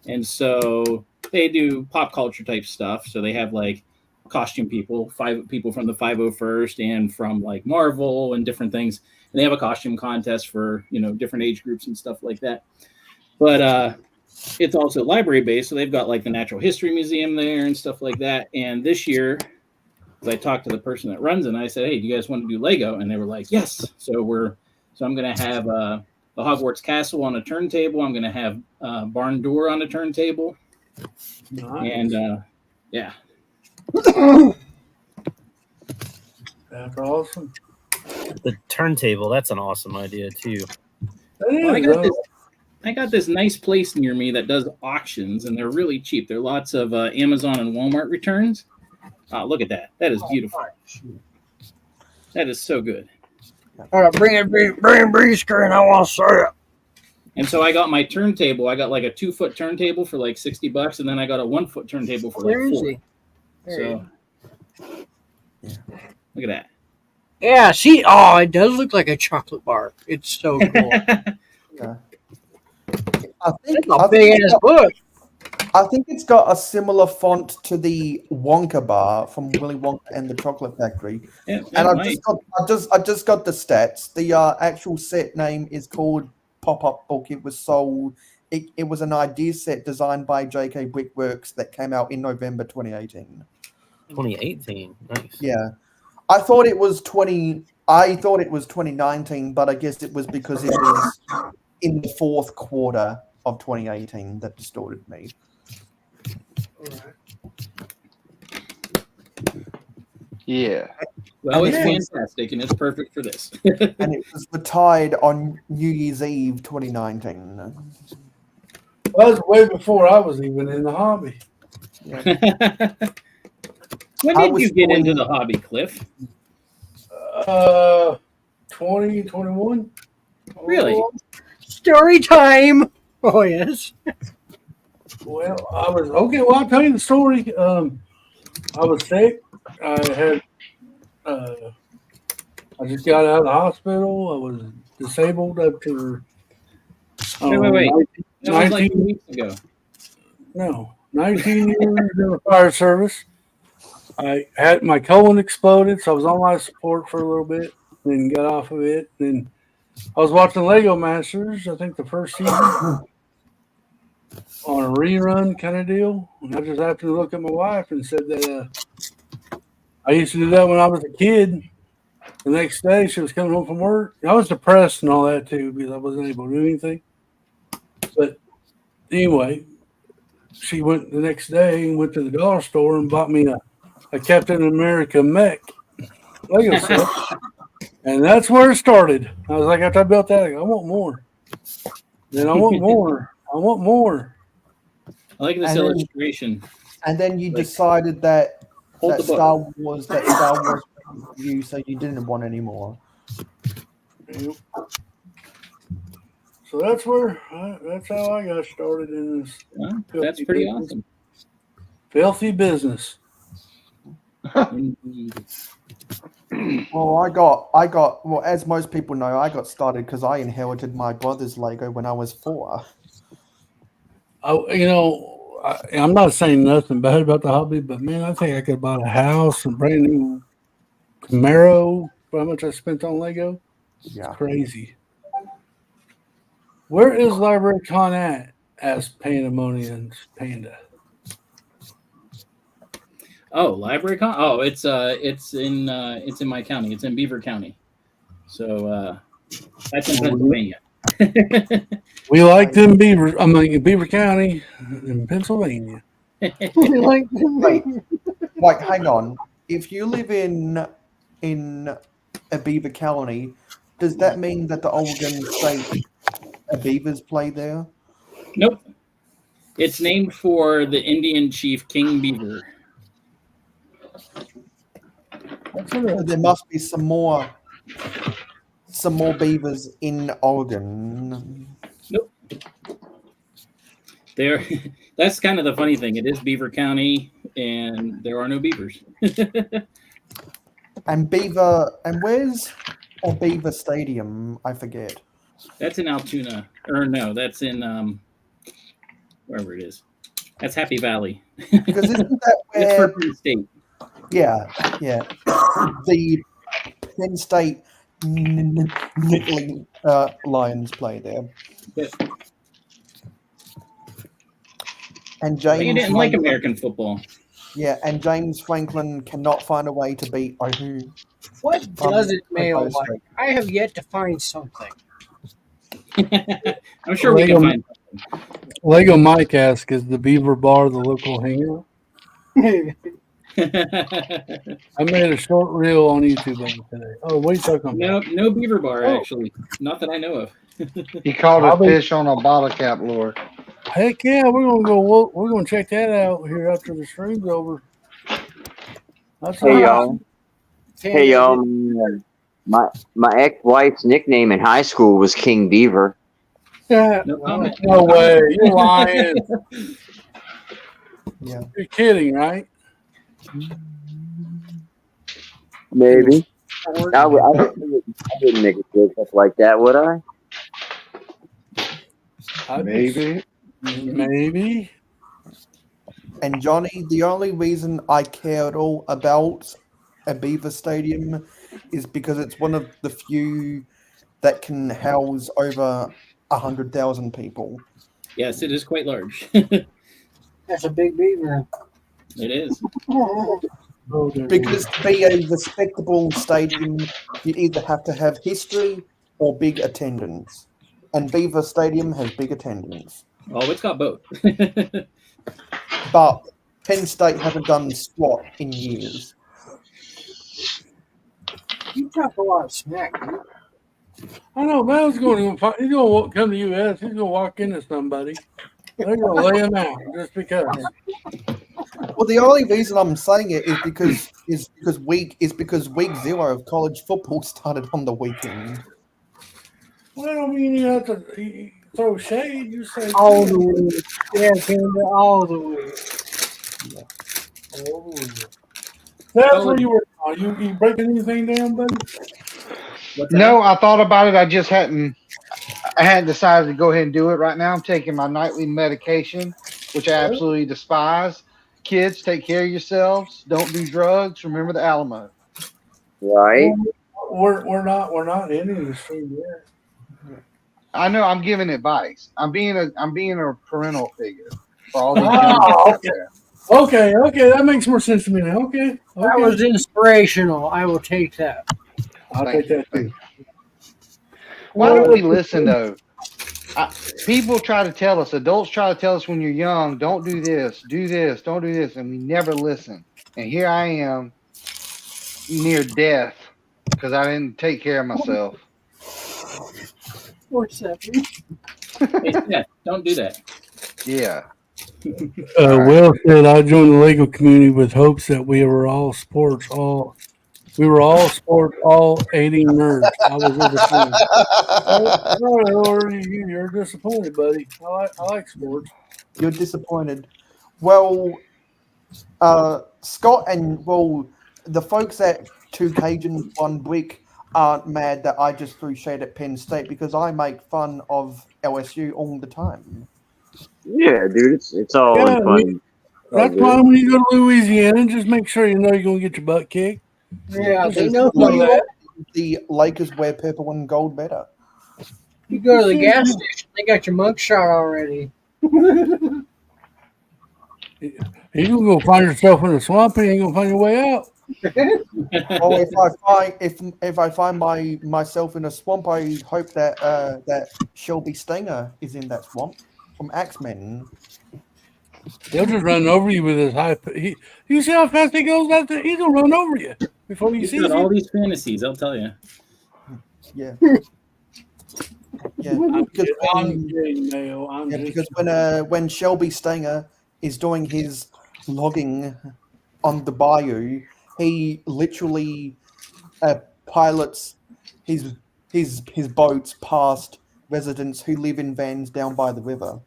and so they do pop culture type stuff. So they have like costume people, 5 people from the 501st and from like Marvel and different things. And they have a costume contest for different age groups and stuff like that. But it's also library based, so they've got like the Natural History Museum there and stuff like that. And this year, as I talked to the person that runs it, and I said, "Hey, do you guys want to do Lego?" And they were like, "Yes." So I'm going to have the Hogwarts Castle on a turntable. I'm going to have Barn Door on a turntable, Nice. and yeah. That's awesome. The turntable, that's an awesome idea too. Well, I got this nice place near me that does auctions, and they're really cheap. There are lots of Amazon and Walmart returns. Oh, look at that. That is beautiful. That is so good. All right, bring screen. I want to see it. And so I got my turntable. I got like a 2-foot turntable for like $60, and then I got a 1-foot turntable for Where like is $4. he? So look at that. Yeah, see, it does look like a chocolate bar. It's so cool. Yeah. I think It's a big ass book. I think it's got a similar font to the Wonka bar from Willy Wonka and the Chocolate Factory. Yeah, And I just got the stats. The actual set name is called Pop-Up Book. It was sold. It was an idea set designed by J.K. Brickworks that came out in November 2018. 2018, nice. Yeah, I thought it was 2019, but I guess it was because it was in the fourth quarter of 2018 that distorted me. Yeah. Well, And it's it was- fantastic, and it's perfect for this. And it was retired on New Year's Eve 2019. That was way before I was even in the hobby. Yeah. When I did was you get into doing- the hobby, Cliff? 2021. Really? Story time. Oh yes. Well, I was okay. Well, I'll tell you the story. I was sick. I had. I just got out of the hospital. I was disabled after. Wait. That was like 2 19 weeks ago. No, 19 years in the fire service. I had my colon exploded, so I was on life support for a little bit, then got off of it. Then I was watching Lego Masters, I think the first season, on a rerun kind of deal. And I just happened to look at my wife and said that I used to do that when I was a kid. The next day, she was coming home from work. I was depressed and all that too because I wasn't able to do anything. But anyway, she went the next day and went to the dollar store and bought me a Captain America mech Lego set. And that's where it started. I was like, after I built that, I want more. Then I want more. I want more. I like this And then- illustration. And then you decided that Hold that the book. Star Wars wasn't for you, so you didn't want any more. Yep. So that's that's how I got started in this. Well, that's pretty awesome. Filthy business. Indeed. Well, well, as most people know, I got started because I inherited my brother's Lego when I was 4. I'm not saying nothing bad about the hobby, but man, I think I could buy a house and brand new Camaro for how much I spent on Lego. Yeah. Crazy. Where is Library Con at? Asked Pandemonium's Panda. Oh, Library Con. Oh, it's in my county. It's in Beaver County. So that's in Pennsylvania. We like them Beaver. I mean Beaver County in Pennsylvania. Like, Like, hang on. If you live in a Beaver County, does that mean that the Oregon State Beavers play there? Nope. It's named for the Indian chief King Beaver. So there must be some more beavers in Oregon. Nope. There. That's kind of the funny thing. It is Beaver County, and there are no beavers. And where's a Beaver Stadium? I forget. That's in Altoona, or no, that's in wherever it is. That's Happy Valley. Because isn't that It's for where? Penn State. Yeah. The Penn State Nittany Lions play there. But And they James didn't like Franklin, American football. yeah, and James Franklin cannot find a way to beat Ohu. what does it mail Ohio like? State. I have yet to find something. I'm sure we can find Lego Mike asked, is the Beaver Bar the local hangout? something. I made a short reel on YouTube of it today. Oh, what are you talking about? No beaver bar, actually. Not that I know of. He caught a Probably- fish on a bottle cap lure. Heck yeah, we're gonna check that out here after the stream's over. That's Hey awesome. y'all. Hey y'all. My ex-wife's nickname in high school was King Beaver. No comment. No way, you're lying. Yeah. You're kidding, right? Maybe. I wouldn't make a joke up like that, would I? Maybe. Maybe. And Johnny, the only reason I care at all about a Beaver Stadium is because it's one of the few that can house over 100,000 people. Yes, it is quite large. That's a big beaver. It is. Oh, there Because to be a respectable stadium, you either have to have history or big attendance. And Beaver Stadium has big attendance. Oh, it's got both. But Penn State haven't done squat in years. You talk a lot of smack, dude. I know Mal's going to come to US. He's going to walk into somebody. They're going to lay him out just because. Well, the only reason I'm saying it is because week 0 of college football started on the weekend. Well, I mean, you have to throw shade. You say All the way. Yeah, Panda, all the way. all the way. That's where you were. Are you breaking anything down, buddy? No, I thought about it. I hadn't decided to go ahead and do it right now. I'm taking my nightly medication, which I absolutely despise. Kids, take care of yourselves. Don't do drugs. Remember the Alamo. Right? We're not ending the stream yet. I know. I'm giving advice. I'm being a parental figure for all these young Oh, kids out there. Okay, that makes more sense to me now. Okay. That was inspirational. I will take that. I'll Thank take that too. Why don't we listen though? People try to tell us, adults try to tell us when you're young, don't do this, don't do this, and we never listen. And here I am, near death, because I didn't take care of myself. Poor Stephanie. Hey, Steph, don't do that. Yeah. Will said I joined the Lego community with hopes that we were all 80 nerds. I was disappointed. You're disappointed, buddy. I like sports. You're disappointed. Well, Scott and the folks at Two Cajuns, One Brick aren't mad that I just threw shade at Penn State because I make fun of LSU all the time. Yeah, dude, it's all in fun. That's why when you go to Louisiana, just make sure you know you're gonna get your butt kicked. Yeah, Just they know know who you that. are. The Lakers wear purple and gold better. You go to the gas station, they got your mugshot already. You're gonna go find yourself in a swamp and you ain't gonna find your way out. Well, if I find myself in a swamp, I hope that that Shelby Stinger is in that swamp from Axemen. He'll just run over you with his high. You see how fast he goes out there? He's gonna run over you before you He's see got all you. these fantasies, I'll tell you. Yeah. I'm Because kidding, Mayo. because when Shelby Stinger is doing his logging on the bayou, he literally pilots his boats past residents who live in vans down by the river.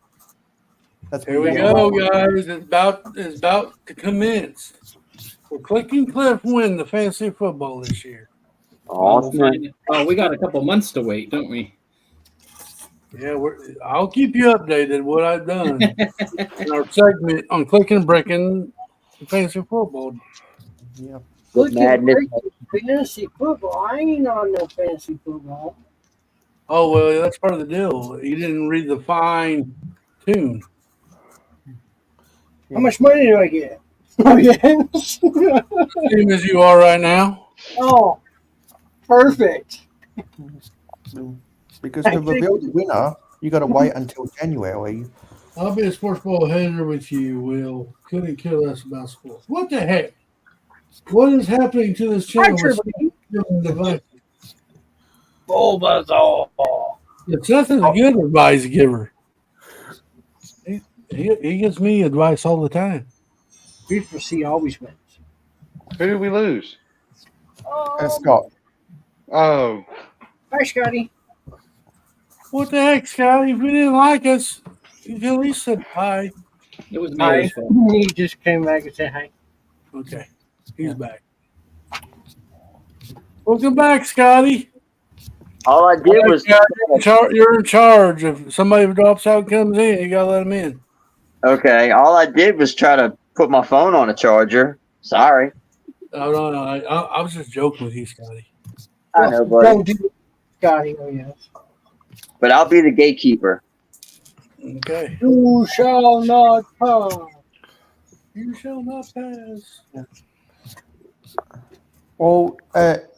That's Here we go, guys. It's about to commence. Will Clicken Cliff win the fantasy football this year? Awesome. Oh, we got a couple months to wait, don't we? Yeah, I'll keep you updated what I've done in our segment on Clicking Bricken fantasy football. Yeah. Look Madness. at fantasy football. I ain't on no fantasy football. Oh well, that's part of the deal. You didn't read the fine tune. How much money do I get? Oh, yes. Same as you are right now. Oh, perfect. Because to reveal the winner, you got to wait until January. I'll be a sports ball hater with you, Will. Couldn't care less about sports. What the heck? What is happening to this channel? Bulbasaur. Seth is a good advice giver. He gives me advice all the time. B4C always wins. Who did we lose? Scott. Oh, Hi, Scotty. What the heck, Scotty? If you didn't like us, you can at least say hi. It was Hi. Mary's fault. He just came back and said hi. Okay, he's back. Welcome back, Scotty. All I did was You're in charge. If somebody drops out and comes in, you gotta let them in. okay. All I did was try to put my phone on a charger. Sorry. Oh, no. I was just joking with you, Scotty. I know, buddy. Don't do it, Scotty. Oh, yes. But I'll be the gatekeeper. Okay. You shall not pass. You shall not pass. Well,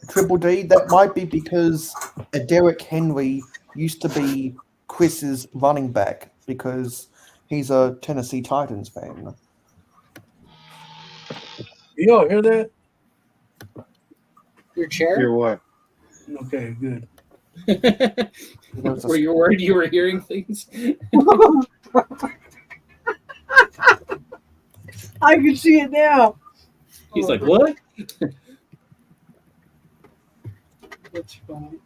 Triple D, that might be because Derek Henry used to be Chris's running back because he's a Tennessee Titans fan. You all hear that? Your chair? Hear what? Okay, good. Were you worried you were hearing things? I can see it now. He's like, what? That's funny.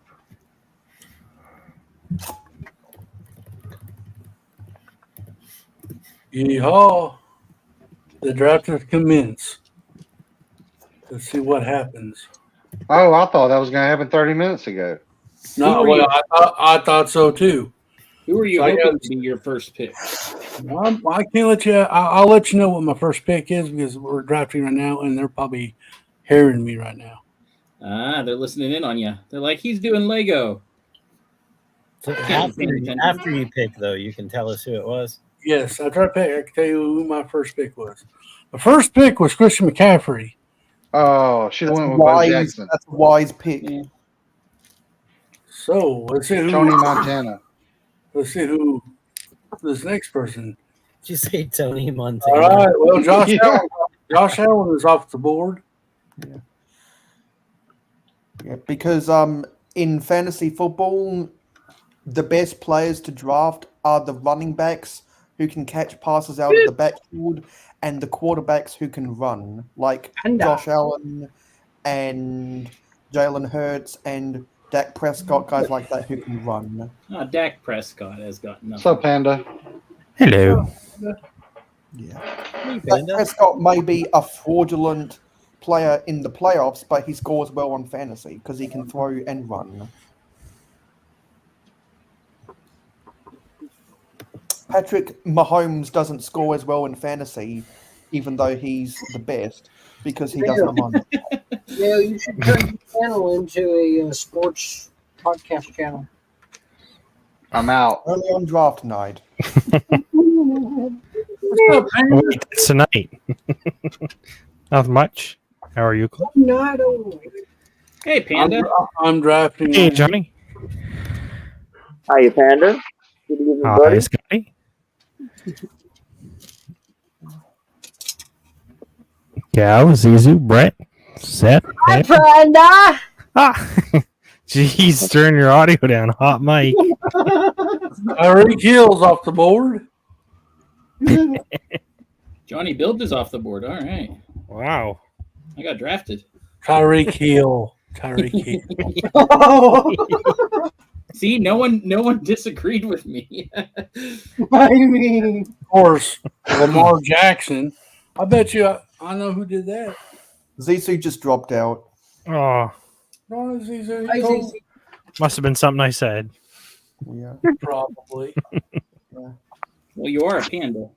Yeehaw. The draft has commenced. Let's see what happens. Oh, I thought that was going to happen 30 minutes ago. No, were you? well, I thought so too. Who were you So I hoping got- to be your first pick? I can't let you. I'll let you know what my first pick is because we're drafting right now, and they're probably hearing me right now. Ah, they're listening in on you. They're like, he's doing Lego. So Can't be paying attention. after you pick, though, you can tell us who it was. Yes, after I pick, I can tell you who my first pick was. The first pick was Christian McCaffrey. Oh, should have That's went with Bo Jackson. That's a wise pick. Yeah. So let's see who. Tony Montana. Let's see who this next person. Did you say Tony Montana? All right. Well, Josh Yeah. Allen. Josh Allen is off the board. Yeah, because in fantasy football, the best players to draft are the running backs who can catch passes out of the backfield and the quarterbacks who can run, like Josh Allen and Jalen Hurts and Dak Prescott, guys like that who can run. Oh, Dak Prescott has got nothing. What's up, Panda? Hello. Yeah. Hey, Dak Panda. Prescott may be a fraudulent player in the playoffs, but he scores well on fantasy because he can throw and run. Patrick Mahomes doesn't score as well in fantasy, even though he's the best, because he doesn't run. Yeah, you should turn your channel into a sports podcast channel. I'm out. Only on draft night. What's up, man? Wait, that's tonight. Not much. How are you? Cole? Not only. Hey, Panda. I'm drafting. Hey, Johnny. Hiya, Panda. Good evening, Hi, buddy. Scotty. Yeah, Zizu, Brett, Seth. Hi, Pam. Panda. Ah, jeez, turn your audio down. Hot mic. Tyreek Hill's off the board. Johnny Build is off the board. All right. Wow. I got drafted. Tyreek Hill. Tyreek Hill. See, no one disagreed with me. I mean, Of course, Lamar Jackson. I bet you I know who did that. Zizou just dropped out. Oh, No, it's easy. I think must have been something I said. Yeah. Probably. Well, you are a panda.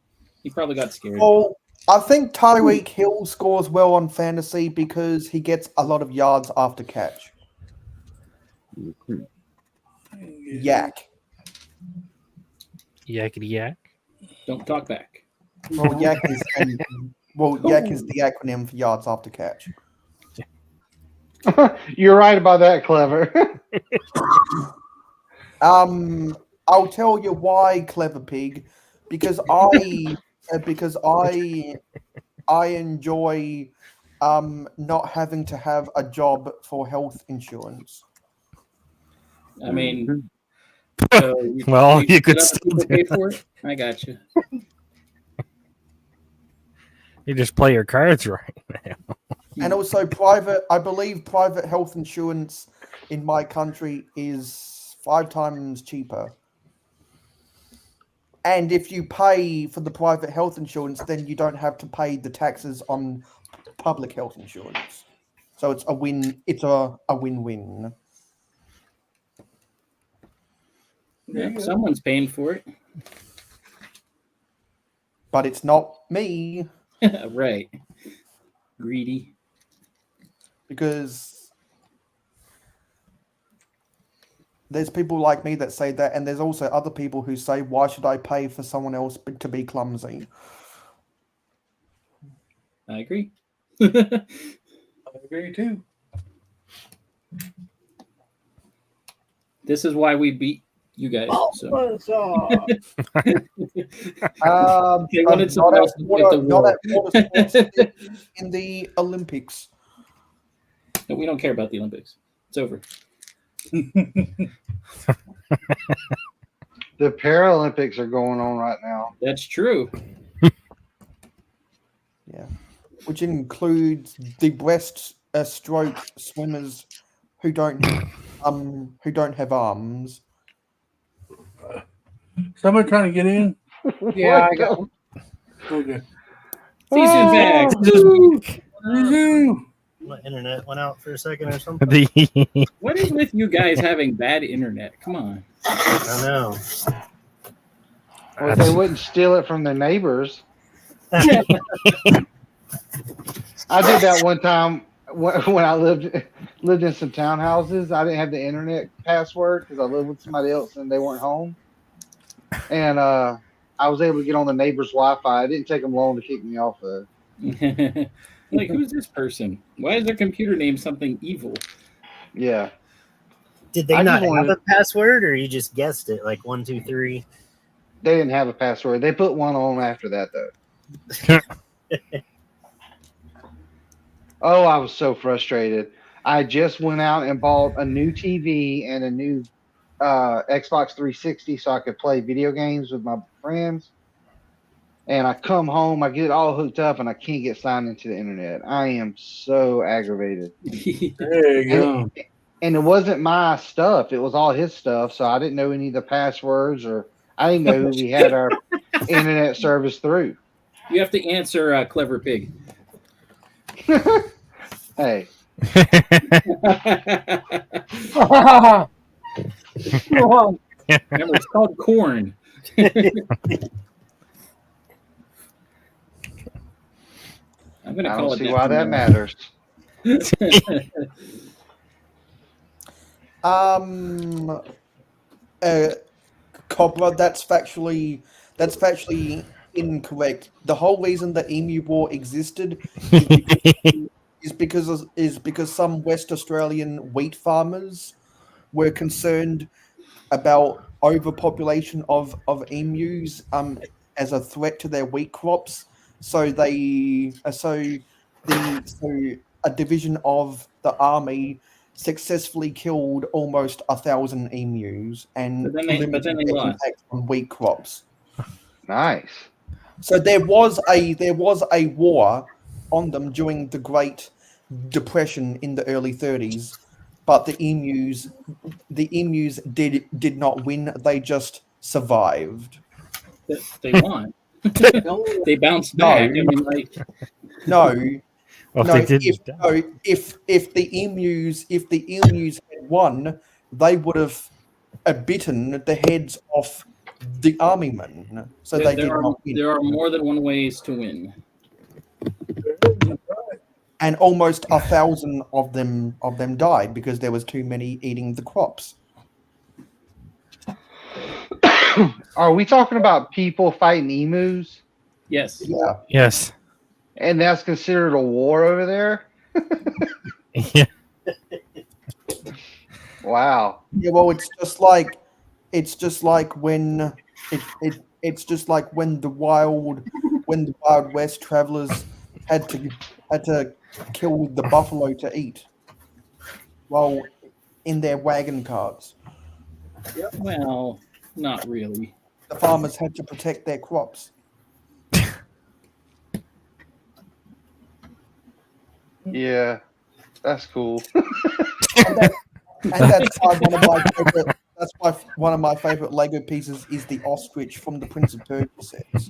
You probably got scared. Well, I think Tyreek Hill scores well on fantasy because he gets a lot of yards after catch. Yak. Yakety yak. Don't talk back. Well, yak is the acronym for yards after catch. You're right about that, Clever. I'll tell you why, Clever Pig, because I enjoy not having to have a job for health insurance. I mean, so Well, you could let still people do pay that. for it. I got you. You just play your cards right now. And also I believe private health insurance in my country is 5 times cheaper. And if you pay for the private health insurance, then you don't have to pay the taxes on public health insurance. So it's a win. It's a win-win. Yeah, someone's paying for it. But it's not me Right. Greedy. because there's people like me that say that, and there's also other people who say, "Why should I pay for someone else to be clumsy?" I agree. I agree too. This is why we beat you guys. So. They wanted someone else to fight the not war. at water sports in the Olympics. No, we don't care about the Olympics. It's over. The Paralympics are going on right now. That's true. Yeah, which includes the breaststroke swimmers who don't have arms. Somebody trying to get in? Yeah, I got. Okay. Season's back. Woohoo! My internet went out for a second or something. What is with you guys having bad internet? Come on. I know. Well, if they wouldn't steal it from their neighbors. I did that one time when I lived in some townhouses. I didn't have the internet password because I lived with somebody else and they weren't home. And I was able to get on the neighbor's Wi-Fi. It didn't take them long to kick me off of it. Like, who's this person? Why is their computer name something evil? Yeah. Did they I not just wanted- have a password, or you just guessed it? Like 1, 2, 3. They didn't have a password. They put one on after that, though. Oh, I was so frustrated. I just went out and bought a new TV and a new Xbox 360 so I could play video games with my friends. And I come home, I get it all hooked up, and I can't get signed into the internet. I am so aggravated. There you go. And it wasn't my stuff. It was all his stuff. So I didn't know any of the passwords, or I didn't know who we had our internet service through. You have to answer Clever Pig. Hey. Remember, it's called corn. I'm going to I call don't it see why that tomorrow. matters. Cobra, that's factually incorrect. The whole reason the Emu War existed is because some West Australian wheat farmers were concerned about overpopulation of emus as a threat to their wheat crops. So a division of the army successfully killed almost 1,000 emus and But then they limited their lost. impact on wheat crops. Nice. So there was a war on them during the Great Depression in the early 30s, but the emus did not win. They just survived. They won. They bounced back. I mean, like, No. Well, No, they didn't. if the emus had won, they would have bitten the heads off the armymen. So they did not win. there are more than one ways to win. And almost 1,000 of them died because there was too many eating the crops. Are we talking about people fighting emus? Yes. Yeah. Yes. And that's considered a war over there? Yeah. Wow. Yeah, well, it's just like when the Wild West travelers had to kill the buffalo to eat. Well, in their wagon carts. Well, not really. The farmers had to protect their crops. Yeah. That's cool. And that's why one of my favorite Lego pieces is the ostrich from the Prince of Persia sets.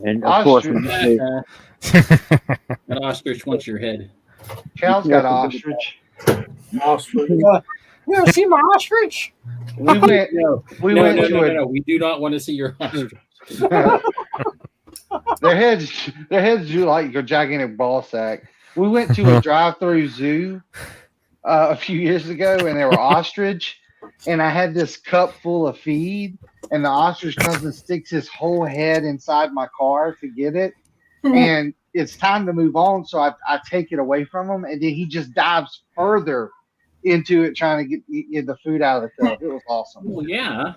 And of course, Ostrich. That ostrich wants your head. Cal's got an ostrich. Ostrich. You want to see my ostrich? We went. No, We no, went no, to no, a. no, no. We do not want to see your ostrich. Their heads do like a gigantic ball sack. We went to a drive-through zoo a few years ago, and there were ostrich, and I had this cup full of feed, and the ostrich comes and sticks his whole head inside my car to get it, and it's time to move on. So I take it away from him, and then he just dives further into it, trying to get the food out of the cup. It was awesome. Well, yeah.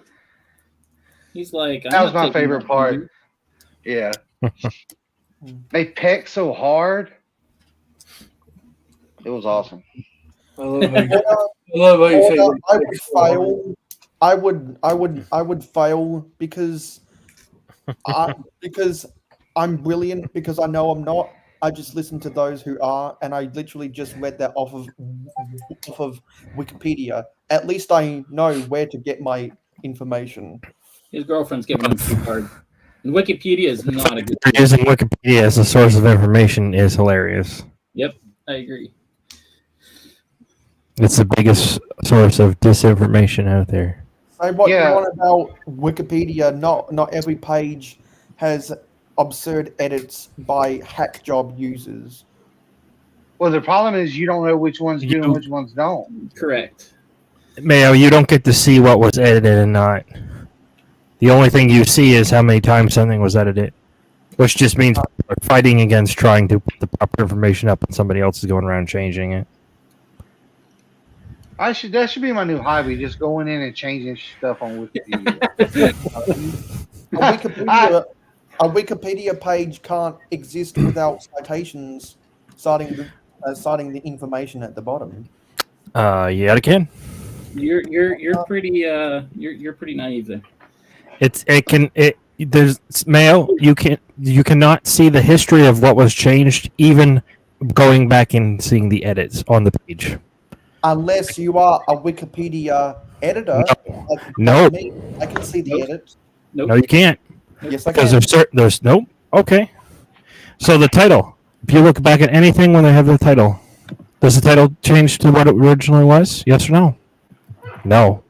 He's like, That was my favorite part. Yeah. They peck so hard. It was awesome. I love how you say I would fail. I would fail because I'm brilliant, because I know I'm not. I just listen to those who are, and I literally just read that off of Wikipedia. At least I know where to get my information. His girlfriend's giving him too hard. And Wikipedia is not a good tool. Using Wikipedia as a source of information is hilarious. Yep, I agree. It's the biggest source of disinformation out there. So what you want about Wikipedia? Not every page has absurd edits by hack job users. Well, the problem is you don't know which ones do and which ones don't. Correct. Mayo, you don't get to see what was edited and not. The only thing you see is how many times something was edited, which just means we're fighting against trying to put the proper information up and somebody else is going around changing it. That should be my new hobby, just going in and changing stuff on Wikipedia. A Wikipedia page can't exist without citations citing the information at the bottom. Yeah, it can. You're pretty you're pretty naive there. There's Mayo. You cannot see the history of what was changed, even going back and seeing the edits on the page. Unless you are a Wikipedia editor. No. Like me, I can see the edits. Nope. No, you can't. Yes, I Because can. there's nope. Okay. So the title. If you look back at anything when they have the title, does the title change to what it originally was? Yes or no? No.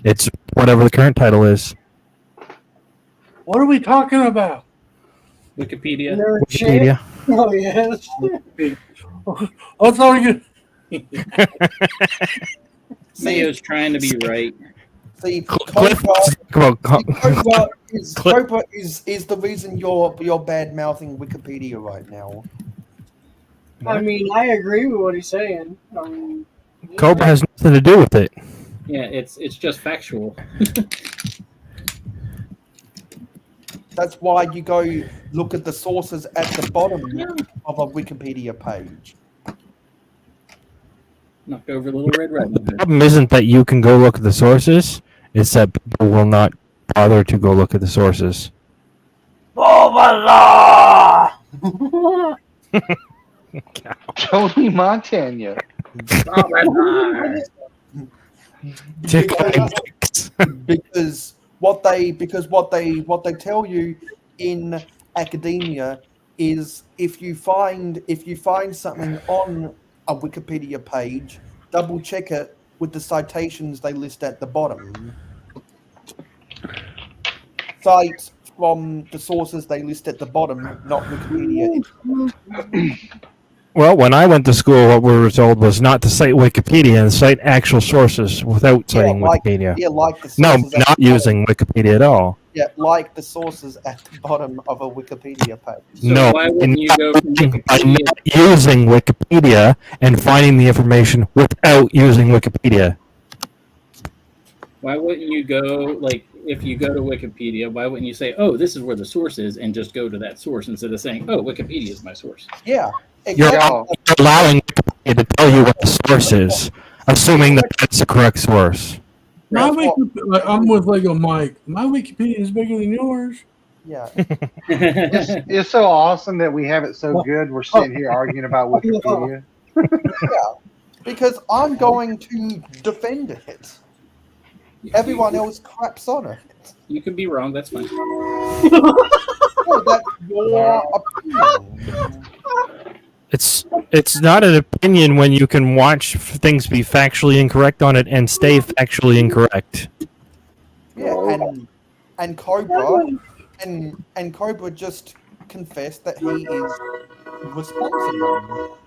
It's whatever the current title is. What are we talking about? Wikipedia. Wikipedia. Oh yes. What's all you? Mayo's trying to be right. See, Cliff, Cobra is the reason you're bad mouthing Wikipedia right now. I mean, I agree with what he's saying. Cobra has nothing to do with it. Yeah, it's just factual. That's why you go look at the sources at the bottom of a Wikipedia page. Knocked over Little Red Riding The Hood. problem isn't that you can go look at the sources, it's that people will not bother to go look at the sources. Tony Montana. Because what they tell you in academia is if you find something on a Wikipedia page, double check it with the citations they list at the bottom. Cite from the sources they list at the bottom, not Wikipedia. Well, when I went to school, what we were told was not to cite Wikipedia and cite actual sources without citing Wikipedia. No, not using Wikipedia at all. Yeah, like the sources at the bottom of a Wikipedia page. So No, why wouldn't you go from by Wikipedia? not using Wikipedia and finding the information without using Wikipedia. Why wouldn't you go, like, if you go to Wikipedia, why wouldn't you say, oh, this is where the source is, and just go to that source instead of saying, oh, Wikipedia is my source? Yeah, You're allowing Wikipedia to tell you what the source is, assuming that that's the correct source. I'm with Lego Mike. My Wikipedia is bigger than yours. Yeah. It's so awesome that we have it so good. We're sitting here arguing about Wikipedia. Yeah, because I'm going to defend it. Everyone else craps on it. You can be wrong, that's fine. Well, that's your opinion. It's not an opinion when you can watch things be factually incorrect on it and stay factually incorrect. Yeah, and Cobra and Cobra just confessed that he is responsible.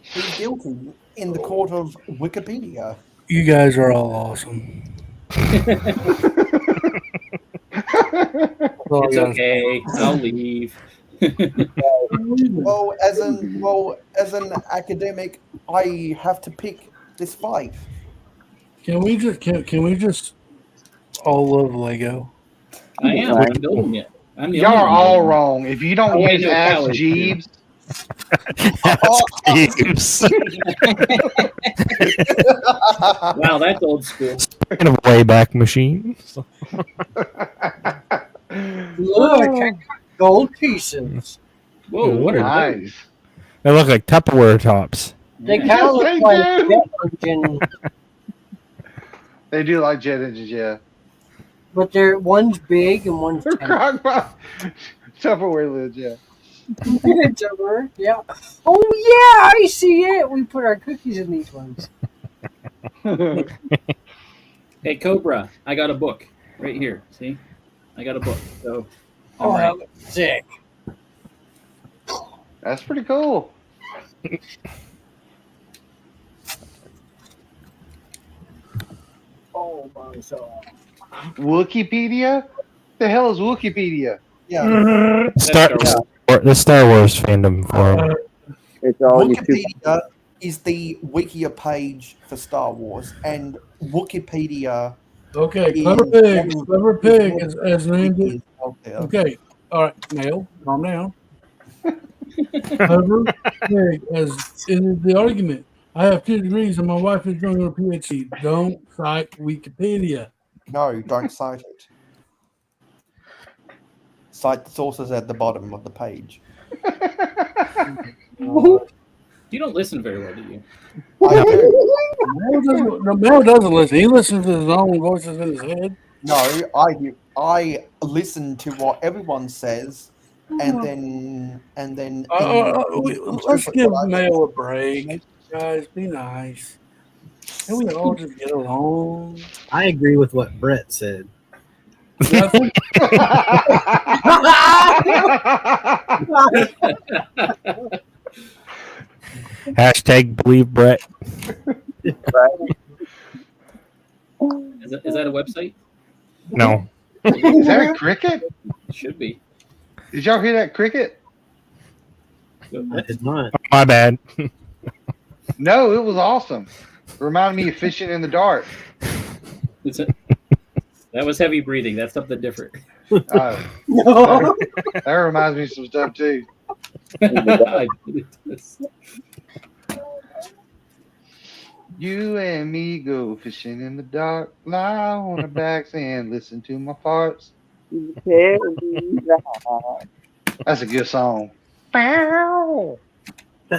He's guilty in the court of Wikipedia. You guys are all awesome. all I It's gotta okay. I'll leave. Well, as an academic, I have to pick this fight. Can we just all love Lego? I am. Right. I'm building it. I'm the Y'all only are one all building it. wrong. If you don't Oh, wait, use no, Ask Callie, too. Jeeves, Jeeves. Wow, that's old school. Kind of Wayback Machine. Look, I got gold pieces. Whoa, what are those? nice. They look like Tupperware tops. They Yeah. kind of Yes, look they like do. jet engine, They do like jet engines, yeah. but one's big and one's tiny. Crockpot. Tupperware lids, yeah. It's over. Yeah. Oh yeah, I see it. We put our cookies in these ones. Hey, Cobra, I got a book right here. See? I got a book. So, Oh, all right. that looks sick. That's pretty cool. Oh my god. Wikipedia? The hell is Wikipedia? Yeah, The Star Wars fandom forum. It's all you two. Wikipedia is the Wikia page for Star Wars, and Wikipedia Okay, is Clever Pig has named it. is out there. Okay, all right, Male, calm down. Clever Pig has ended the argument. I have 2 degrees and my wife is doing her PhD. Don't cite Wikipedia. No, don't cite it. Cite the sources at the bottom of the page. You don't listen very well, do you? I do. Mel doesn't listen. He listens to his own voices in his head. No, I listen to what everyone says, and then Let's give Mel a break, guys. Be nice. Can we all just get along? I agree with what Brett said. Yeah, Hashtag believe Brett. Is that a website? No. Is that a cricket? It should be. Did y'all hear that cricket? I did not. My bad. No, it was awesome. Reminded me of fishing in the dark. That was heavy breathing. That's something different. That reminds me of some stuff too. I did this. You and me go fishing in the dark, lie on the backs and listen to my farts. That's a good song. That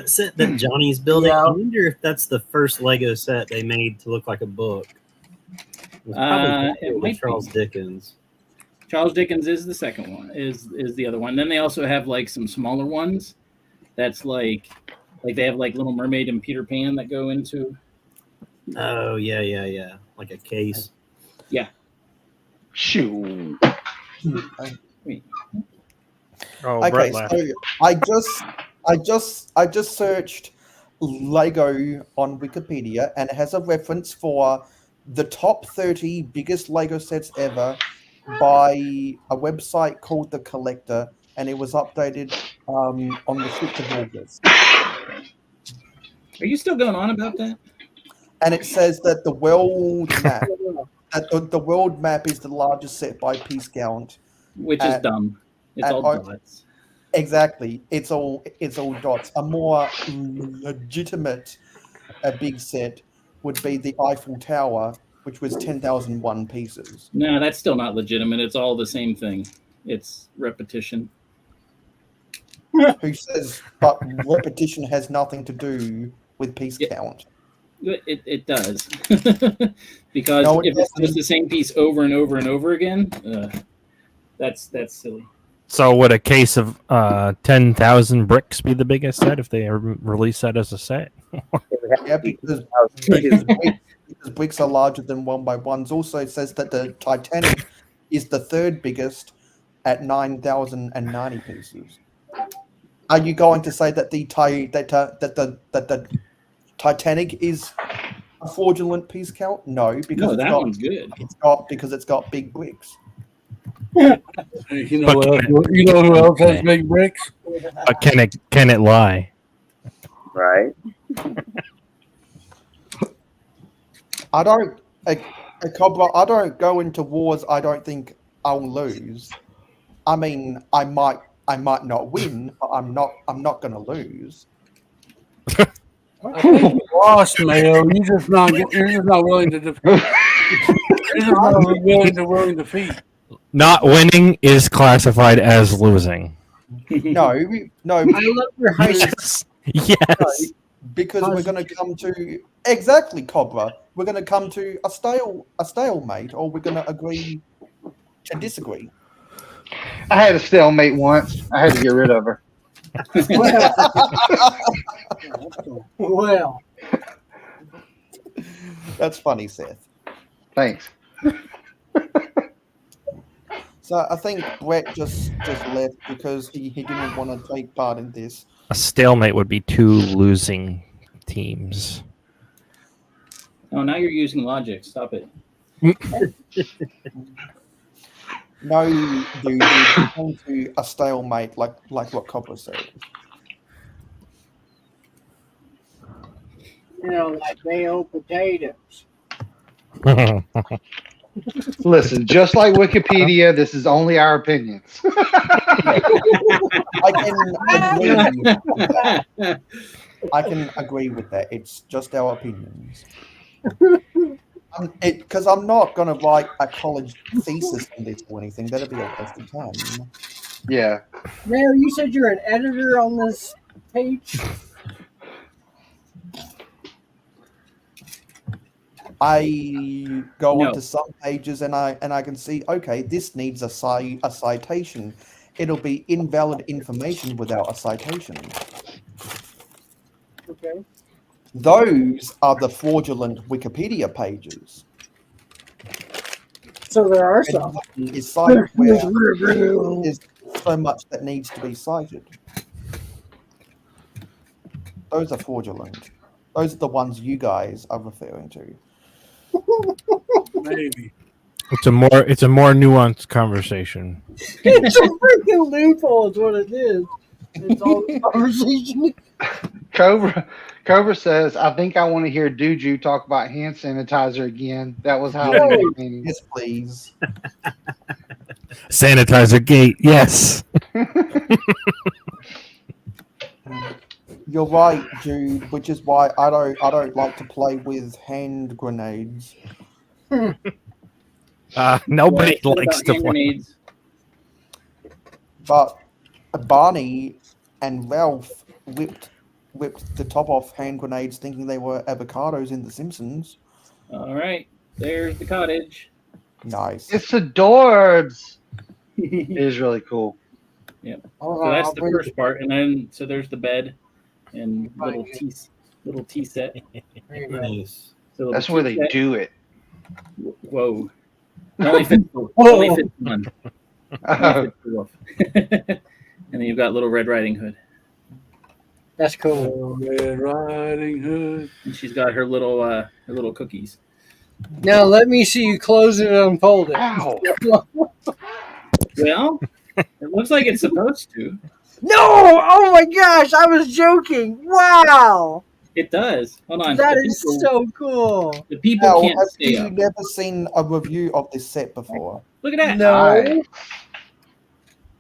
set that Johnny's building, Yeah. I wonder if that's the first Lego set they made to look like a book. It was probably It might be. Charles Dickens. Charles Dickens is the second one. Is the other one. Then they also have like some smaller ones. That's like they have like Little Mermaid and Peter Pan that go into. Oh yeah, like a case. Yeah. Shoo. Oh, Okay, Brett laughed. so I just searched Lego on Wikipedia, and it has a reference for the top 30 biggest Lego sets ever by a website called The Collector, and it was updated on the 6th of August. Are you still going on about that? And it says that the world map, the world map is the largest set by piece count. Which is dumb. It's all dots. Exactly. It's all dots. A more legitimate big set would be the Eiffel Tower, which was 10,001 pieces. No, that's still not legitimate. It's all the same thing. It's repetition. Who says, but repetition has nothing to do with piece count? It does. Because No, it if it's doesn't. just the same piece over and over and over again, that's silly. So would a case of 10,000 bricks be the biggest set if they release that as a set? Yeah, because bricks are larger than 1x1s. Also, it says that the Titanic is the third biggest at 9,090 pieces. Are you going to say that the Titanic is a fraudulent piece count? No, because No, that one's good. It's got big bricks. You know, you know who else has big bricks? But can it lie? Right. I don't, Cobra, I don't go into wars I don't think I'll lose. I mean, I might not win, but I'm not going to lose. I think you lost, Mayo. You're just not willing to defeat. You're just not willing to defeat. Not winning is classified as losing. No, I love your high school. Yes. Because we're going to come to exactly, Cobra. We're going to come to a stalemate, or we're going to agree to disagree. I had a stalemate once. I had to get rid of her. Well, That's funny, Seth. Thanks. So I think Brett just left because he didn't want to take part in this. A stalemate would be two losing teams. Oh, now you're using logic. Stop it. No, dude, we're going to a stalemate, like what Cobra said. you know, like mayo potatoes. Listen, just like Wikipedia, this is only our opinions. I can agree with that. It's just our opinions. Because I'm not going to write a college thesis on this or anything. That'd be a waste of time. Yeah. Mayo, you said you're an editor on this page? I go onto some pages and I can see, okay, this needs a citation. It'll be invalid information without a citation. Okay. Those are the fraudulent Wikipedia pages. So there are some. Is cited where there's so much that needs to be cited. Those are fraudulent. Those are the ones you guys are referring to. Maybe. It's a more nuanced conversation. It's a freaking loophole is what it is. It's all conversation. Cobra says, I think I want to hear Duju talk about hand sanitizer again. That was how he was meaning. Yes, please. Sanitizer gate, yes. You're right, Jude, which is why I don't like to play with hand grenades. Nobody likes to play. Grenades. But Barney and Ralph whipped the top off hand grenades thinking they were avocados in The Simpsons. All right, there's the cottage. Nice. It's adorbs. It is really cool. Yeah. So that's the first part, and then so there's the bed and little tea set. Nice. So That's where they do it. Whoa. Only fits one. And then you've got Little Red Riding Hood. That's cool. Red Riding Hood. And she's got her little cookies. Now let me see you close it and unfold it. Ow. Well, it looks like it's supposed to. No! Oh my gosh, I was joking. Wow. It does. Hold on. That is so cool. The people Now, can't have stay you up. never seen a review of this set before? Look at that. No. Nice.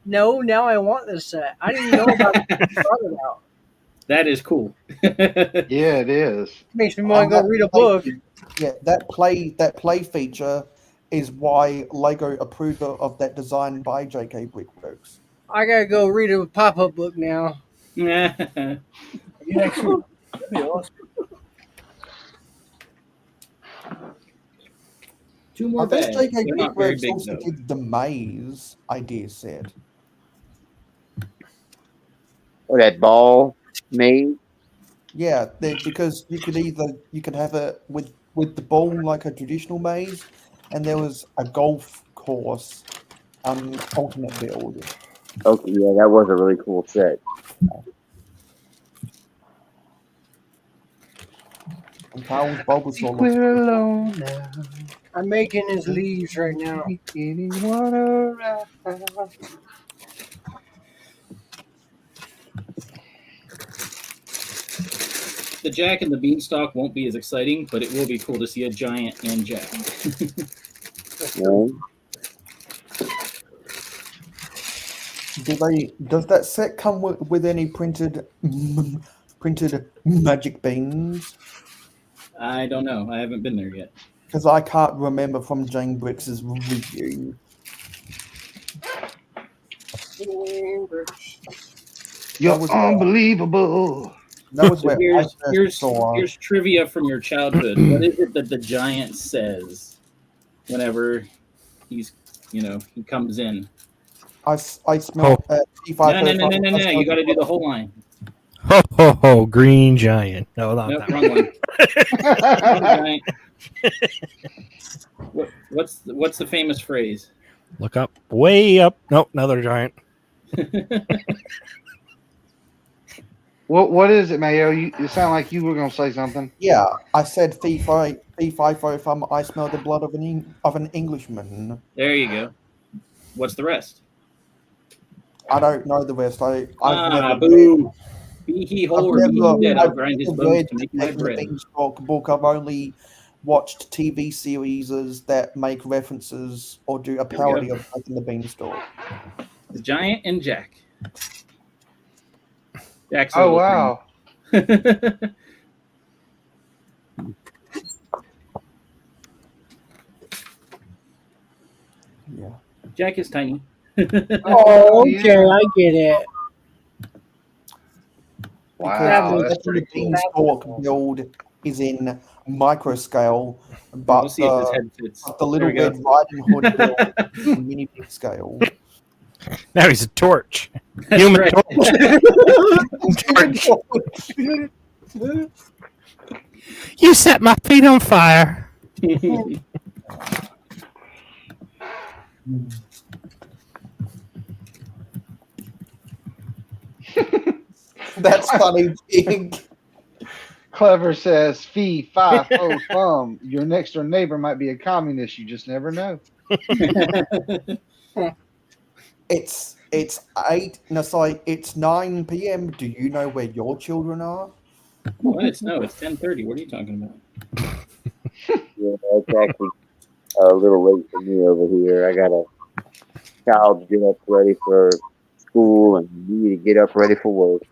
No, now I want this set. I didn't even know about it out. That is cool. Yeah, it is. Makes me want to go read a book. Yeah, that play feature is why Lego approved of that design by J.K. Brickworks. I gotta go read a pop-up book now. Yeah, actually, that'd be awesome. Two more I think bags. J.K. They're not very Brickworks big, also though. did the maze idea set. Or that ball maze. Yeah, because you could have it with the ball like a traditional maze, and there was a golf course alternate build. Okay, yeah, that was a really cool set. And Carl's Bulbasaur We're alone now. I'm making his leaves right now. Anyone around? The Jack and the Beanstalk won't be as exciting, but it will be cool to see a giant and Jack. Yeah. Does that set come with any printed magic beans? I don't know. I haven't been there yet. Because I can't remember from Jane Brix's review. You're was unbelievable. That was So where I first saw. here's trivia from your childhood. What is it that the giant says whenever he comes in? I smell. No. You got to do the whole line. Ho ho ho! Green giant. No, not Nope, that wrong one. Wrong giant. What's the famous phrase? Look up, way up. Nope, another giant. What is it, Mayo? You sound like you were going to say something. Yeah, I said fee fi fum. I smell the blood of an Englishman. There you go. What's the rest? I don't know the rest. I've never. Boo. Be he whole or be he dead, I'll grind his bones to make my bread. Book. I've only watched TV series that make references or do a parody of Jack and the Beanstalk. The Giant and Jack. Jack's Oh, wow. Yeah. Jack is tiny. Oh, okay, I get it. Wow, Because the Beanstalk build is in micro scale, but We'll see if his head fits. the Little There we Red go. Riding Hood build is in mini big scale. Now he's a torch. That's Human right. torch. You set my feet on fire. That's funny, Pig. Clever says, fee, fi, fo, fum. Your next door neighbor might be a communist. You just never know. It's 9 p.m. Do you know where your children are? What? It's 10:30. What are you talking about? Yeah, it's actually a little late for me over here. I got a child to get up ready for school and me to get up ready for work.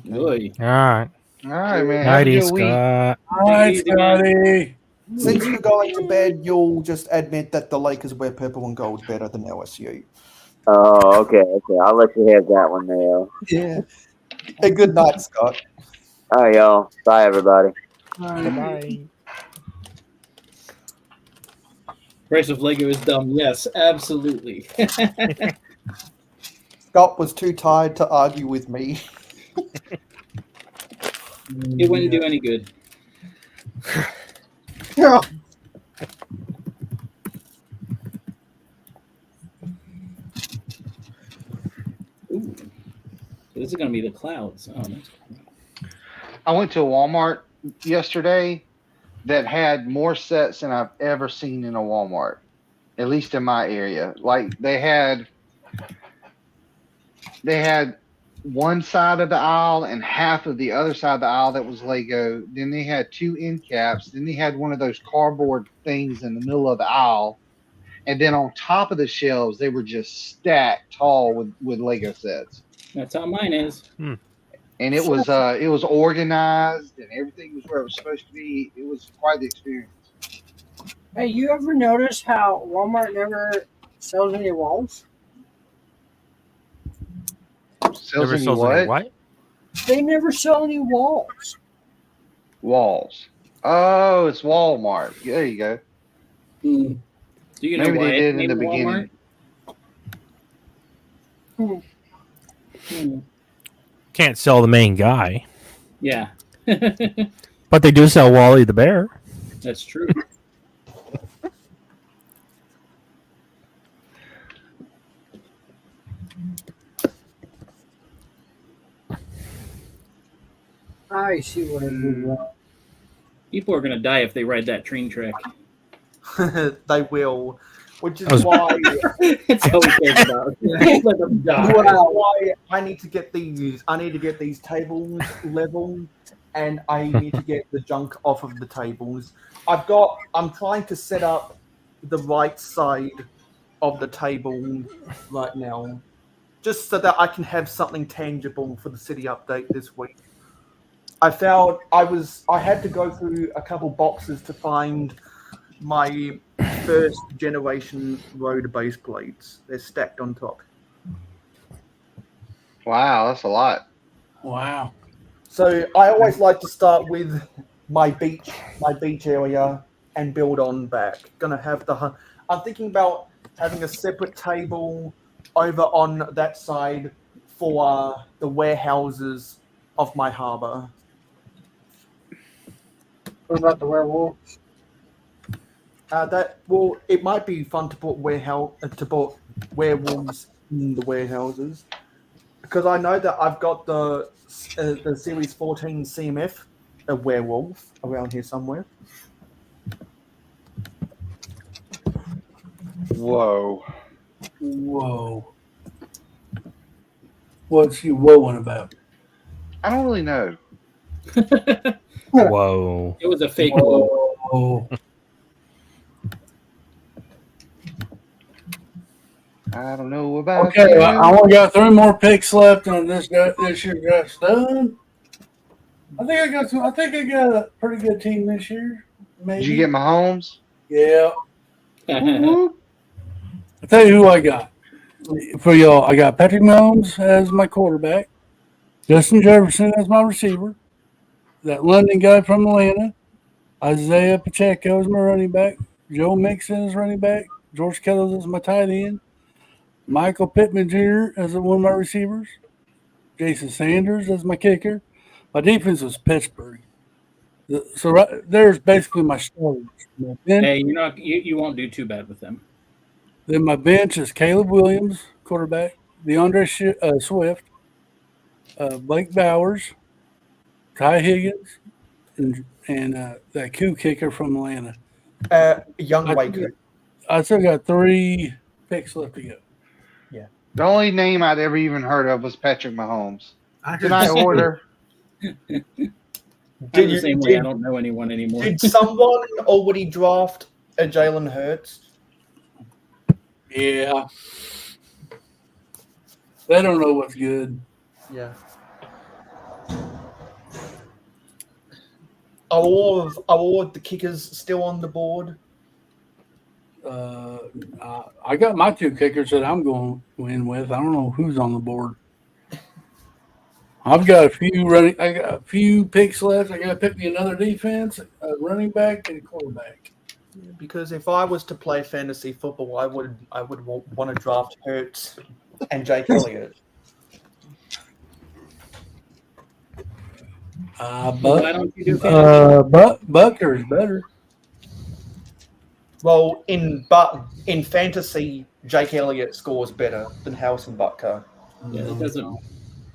Really? All right. All right, man. Have a Nighty, good week. Scott. All right, Scotty. Since you're going to bed, you'll just admit that the Lakers wear purple and gold better than LSU. Oh, okay. I'll let you have that one there. Yeah. Hey, good night, Scott. All right, y'all. Bye, everybody. Bye. Price of Lego is dumb. Yes, absolutely. Scott was too tired to argue with me. It wouldn't do any good. Ooh. This is going to be the clouds. Oh, that's cool. I went to a Walmart yesterday that had more sets than I've ever seen in a Walmart, at least in my area. Like they had one side of the aisle and half of the other side of the aisle that was Lego. Then they had two end caps. Then they had one of those cardboard things in the middle of the aisle. And then on top of the shelves, they were just stacked tall with Lego sets. That's how mine is. And it was organized and everything was where it was supposed to be. It was quite the experience. Hey, you ever notice how Walmart never sells any walls? Sells any what? They never sell any walls. Walls. Oh, it's Walmart. There you go. Do you know Maybe why they it's did in the named beginning. Walmart? Can't sell the main guy, Yeah. but they do sell Wally the bear. That's true. I see what I did wrong. People are going to die if they ride that train track. they will, which is I was- why It's all he cares about. Let them die. why I need to get these. I need to get these tables level, and I need to get the junk off of the tables. I'm trying to set up the right side of the table right now, just so that I can have something tangible for the city update this week. I found I had to go through a couple boxes to find my first generation road base plates. They're stacked on top. Wow, that's a lot. Wow. So I always like to start with my beach area and build on back. I'm thinking about having a separate table over on that side for the warehouses of my harbor. What about the werewolf? It might be fun to put werewolves in the warehouses, because I know that I've got the Series 14 CMF, a werewolf around here somewhere. Whoa. Whoa. What's you whoaing about? I don't really know. Whoa. It was a fake wall. Oh, I don't know about okay. you. I only got 3 more picks left, and this year draft's done. I think I got a pretty good team this year. Maybe. Did you get Mahomes? Yeah. Woo-woo. I'll tell you who I got. For y'all, I got Patrick Mahomes as my quarterback, Justin Jefferson as my receiver, that London guy from Atlanta, Isaiah Pacheco as my running back, Joe Mixon as running back, George Kittle as my tight end, Michael Pittman Jr. as one of my receivers, Jason Sanders as my kicker. My defense was Pittsburgh. So there's basically my starters. Hey, you won't do too bad with them. Then my bench is Caleb Williams, quarterback, DeAndre Swift, Blake Bowers, Ty Higgins, and that coup kicker from Atlanta. Young Waker. I still got 3 picks left to go. The only name I'd ever even heard of was Patrick Mahomes. I Can I order? I'm the same way. I don't know anyone anymore. Did someone already draft a Jalen Hurts? Yeah. They don't know what's good. Yeah. Are all of the kickers still on the board? I got my 2 kickers that I'm going to win with. I don't know who's on the board. I've got I got a few picks left. I got to pick me another defense, a running back, and a quarterback. Because if I was to play fantasy football, I would want to draft Hurts and Jake Elliott. Why don't you do fantasy? Bucker is better. Well, in fantasy, Jake Elliott scores better than Harrison Butker. Yeah, it doesn't.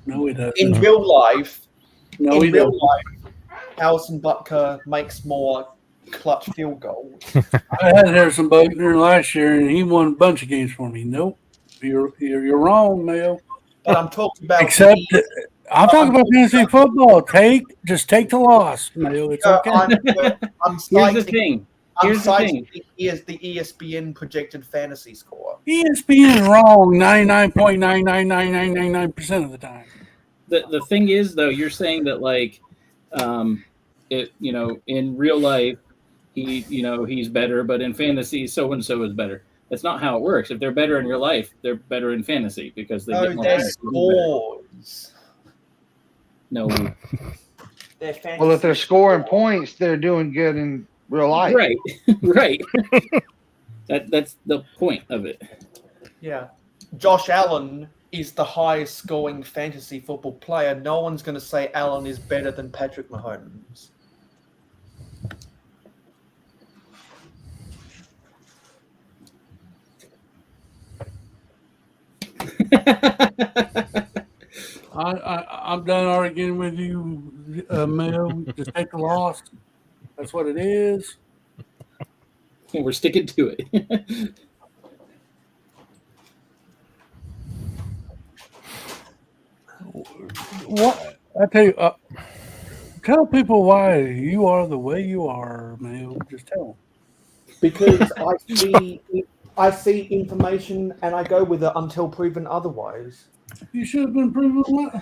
No, he doesn't. In real life, No, Harrison Butker makes more clutch field goals. I had Harrison Butker last year, and he won a bunch of games for me. Nope, you're wrong, Mayo. But I'm talking about I'm talking about fantasy football. Just take the loss, Mayo. It's okay. Here's the thing. Is the ESPN projected fantasy score. ESPN is wrong 99.99999% of the time. The thing is, though, you're saying that in real life, he's better, but in fantasy, so and so is better. That's not how it works. If they're better in real life, they're better in fantasy because they get more points. Scores. No. Well, if they're scoring points, they're doing good in real life. Right. Right. That's the point of it. Yeah. Josh Allen is the highest scoring fantasy football player. No one's going to say Allen is better than Patrick Mahomes. I'm done arguing with you, Mel. Just take the loss. That's what it is. We're sticking to it. What I tell you, tell people why you are the way you are, man. Just tell them. Because I see information and I go with it until proven otherwise. You should have been proven what?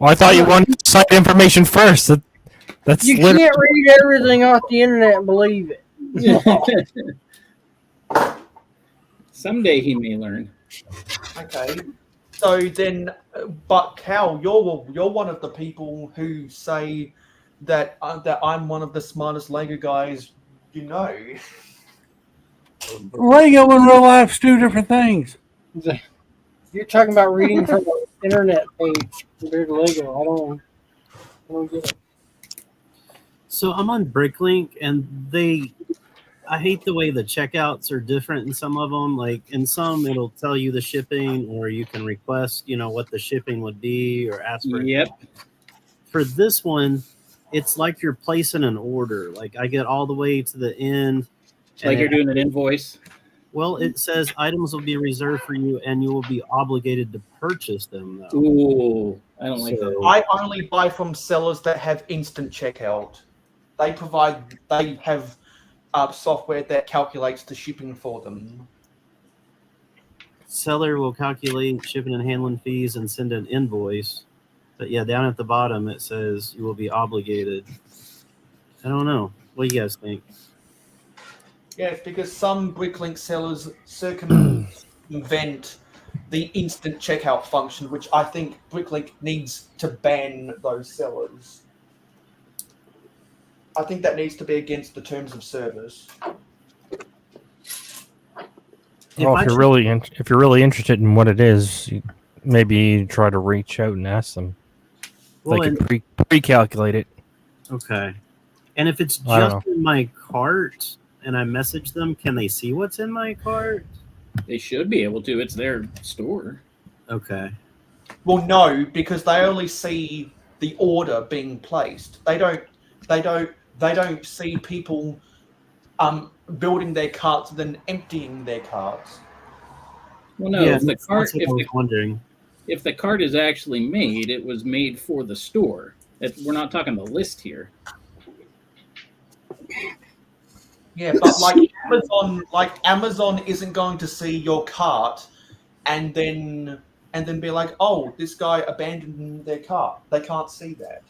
Well, I thought you wanted to cite information first. That's You literally can't read everything off the internet and believe it. Someday he may learn. Okay. So then, but Cal, you're one of the people who say that that I'm one of the smartest Lego guys you know. Lego and real life's two different things. You're talking about reading from the internet page compared to Lego. I don't get it. So I'm on Bricklink, and I hate the way the checkouts are different in some of them. Like in some, it'll tell you the shipping, or you can request, what the shipping would be, or ask for it. Yep. For this one, it's like you're placing an order. Like I get all the way to the end. It's like you're doing an invoice. Well, it says items will be reserved for you, and you will be obligated to purchase them, though. Ooh, I don't like that. I only buy from sellers that have instant checkout. They have software that calculates the shipping for them. Seller will calculate shipping and handling fees and send an invoice. But yeah, down at the bottom it says you will be obligated. I don't know. What do you guys think? Yeah, it's because some Bricklink sellers circumvent the instant checkout function, which I think Bricklink needs to ban those sellers. I think that needs to be against the terms of service. Well, if you're really interested in what it is, maybe try to reach out and ask them. Well, They can pre-calculate it. Okay. And if it's just in my cart and I message them, can they see what's in my cart? They should be able to. It's their store. Okay. Well, no, because they only see the order being placed. They don't see people building their carts and then emptying their carts. Well, no. Yeah, If the that's what I was cart, wondering. if the cart is actually made, it was made for the store. We're not talking the list here. Yeah, but Amazon isn't going to see your cart and then be like, oh, this guy abandoned their cart. They can't see that.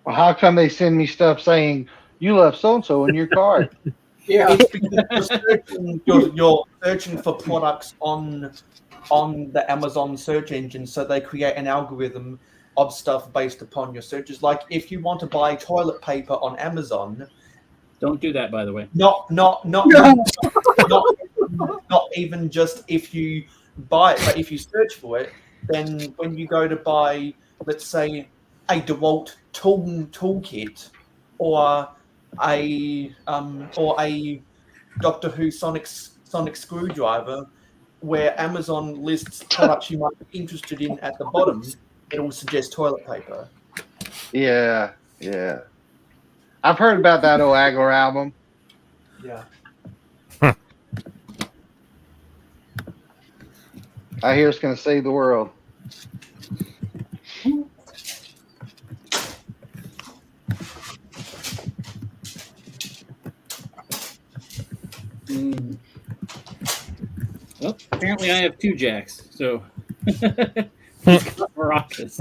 Well, how come they send me stuff saying you left so and so in your cart? Yeah, it's because you're searching for products on the Amazon search engine, so they create an algorithm of stuff based upon your searches. Like if you want to buy toilet paper on Amazon, don't do that, by the way. Not even just if you buy it, but if you search for it, then when you go to buy, let's say, a DeWalt toolkit or a Doctor Who sonic screwdriver, where Amazon lists products you might be interested in at the bottom, it will suggest toilet paper. Yeah. I've heard about that old Agler album. Yeah. I hear it's going to save the world. Well, apparently I have 2 jacks, so Maracas.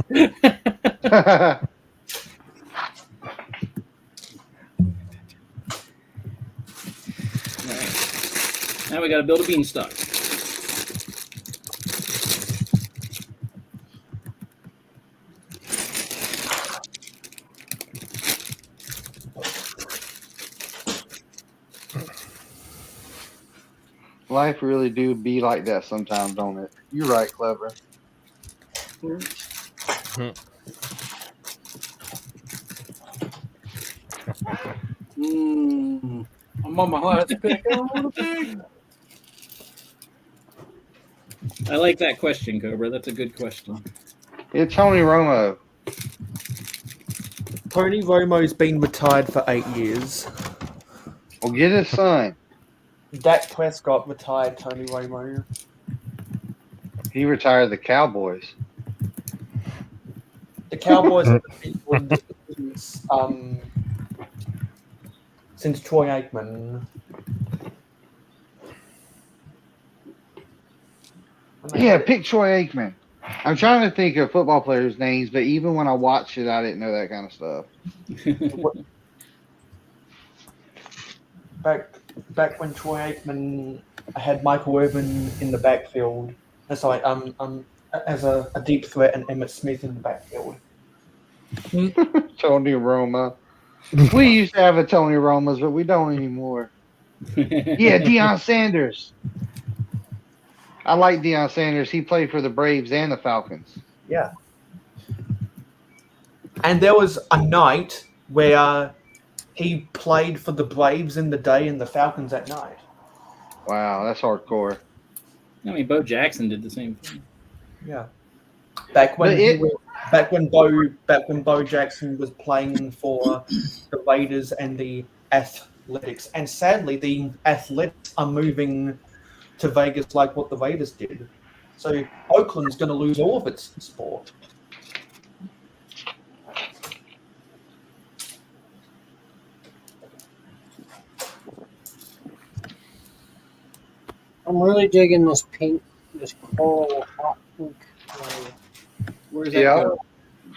Right. Now we got to build a beanstalk. Life really do be like that sometimes, don't it? You're right, Clever. I'm on my last pick. I like that question, Cobra. That's a good question. It's Tony Romo. Tony Romo's been retired for 8 years. Well, get his son. Dak Prescott retired Tony Romo. He retired the Cowboys. The Cowboys have been good since Troy Aikman. Yeah, pick Troy Aikman. I'm trying to think of football players' names, but even when I watched it, I didn't know that kind of stuff. Back when Troy Aikman had Michael Irvin in the backfield. Sorry, as a deep threat and Emmitt Smith in the backfield. Tony Romo. We used to have a Tony Romas, but we don't anymore. Yeah, Deion Sanders. I like Deion Sanders. He played for the Braves and the Falcons. Yeah. And there was a night where he played for the Braves in the day and the Falcons at night. Wow, that's hardcore. I mean, Bo Jackson did the same thing. Yeah. Back when Bo Jackson was playing for the Raiders and the Athletics. And sadly, the Athletics are moving to Vegas like what the Raiders did. So Oakland's going to lose all of its sport. I'm really digging this pink, this coral hot pink. Where's that Yeah. go?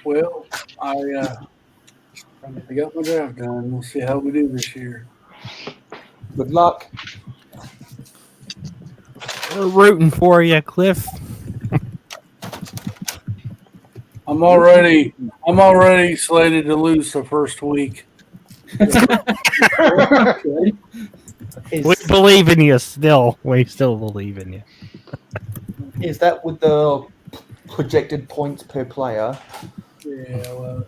Well, I got my draft done. We'll see how we do this year. Good luck. We're rooting for you, Cliff. I'm already slated to lose the first week. We believe in you still. We still believe in you. Is that with the projected points per player? Yeah, well,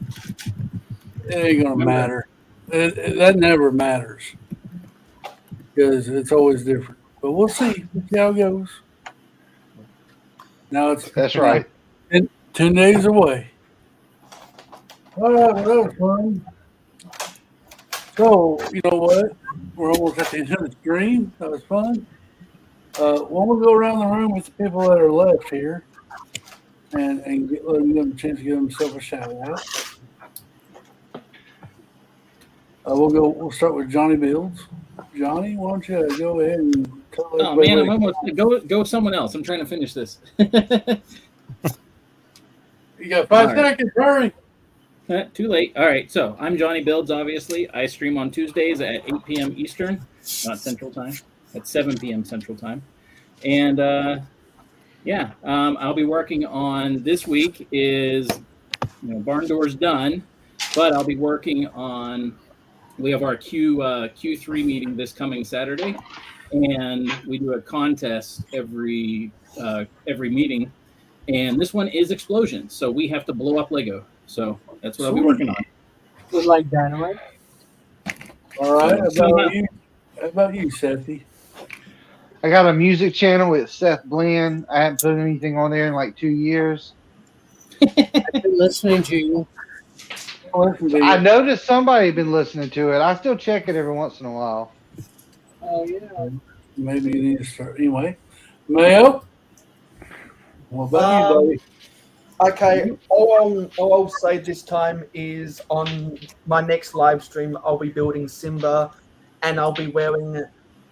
it ain't gonna matter. That never matters because it's always different. But we'll see. We'll see how it goes. Now That's right. 10 days away. All right, well, that was fun. So, you know what? We're almost at the end of the stream. That was fun. Why don't we go around the room with the people that are left here and let them a chance to give themselves a shout out. We'll start with Johnny Builds. Johnny, why don't you go ahead and tell Oh everybody man, what I'm almost go with someone else. I'm trying to finish this. you got 5 All right. seconds. Hurry. Too late. All right, so I'm Johnny Builds, obviously. I stream on Tuesdays at 8 p.m. Eastern, not Central Time, at 7 p.m. Central Time. And, I'll be working on this week is, Barn Door's done, but I'll be working on, we have our Q3 meeting this coming Saturday, and we do a contest every meeting. And this one is explosions, so we have to blow up Lego. So that's what I'll be working on. With like dynamite. All right. How about you, Sethy? I got a music channel with Seth Bland. I haven't put anything on there in like 2 years. I've been listening to you. I noticed somebody had been listening to it. I still check it every once in a while. Oh yeah. Maybe you need to start. Anyway, Mayo? What about you, buddy? Okay, all I'll say this time is on my next live stream, I'll be building Simba, and I'll be wearing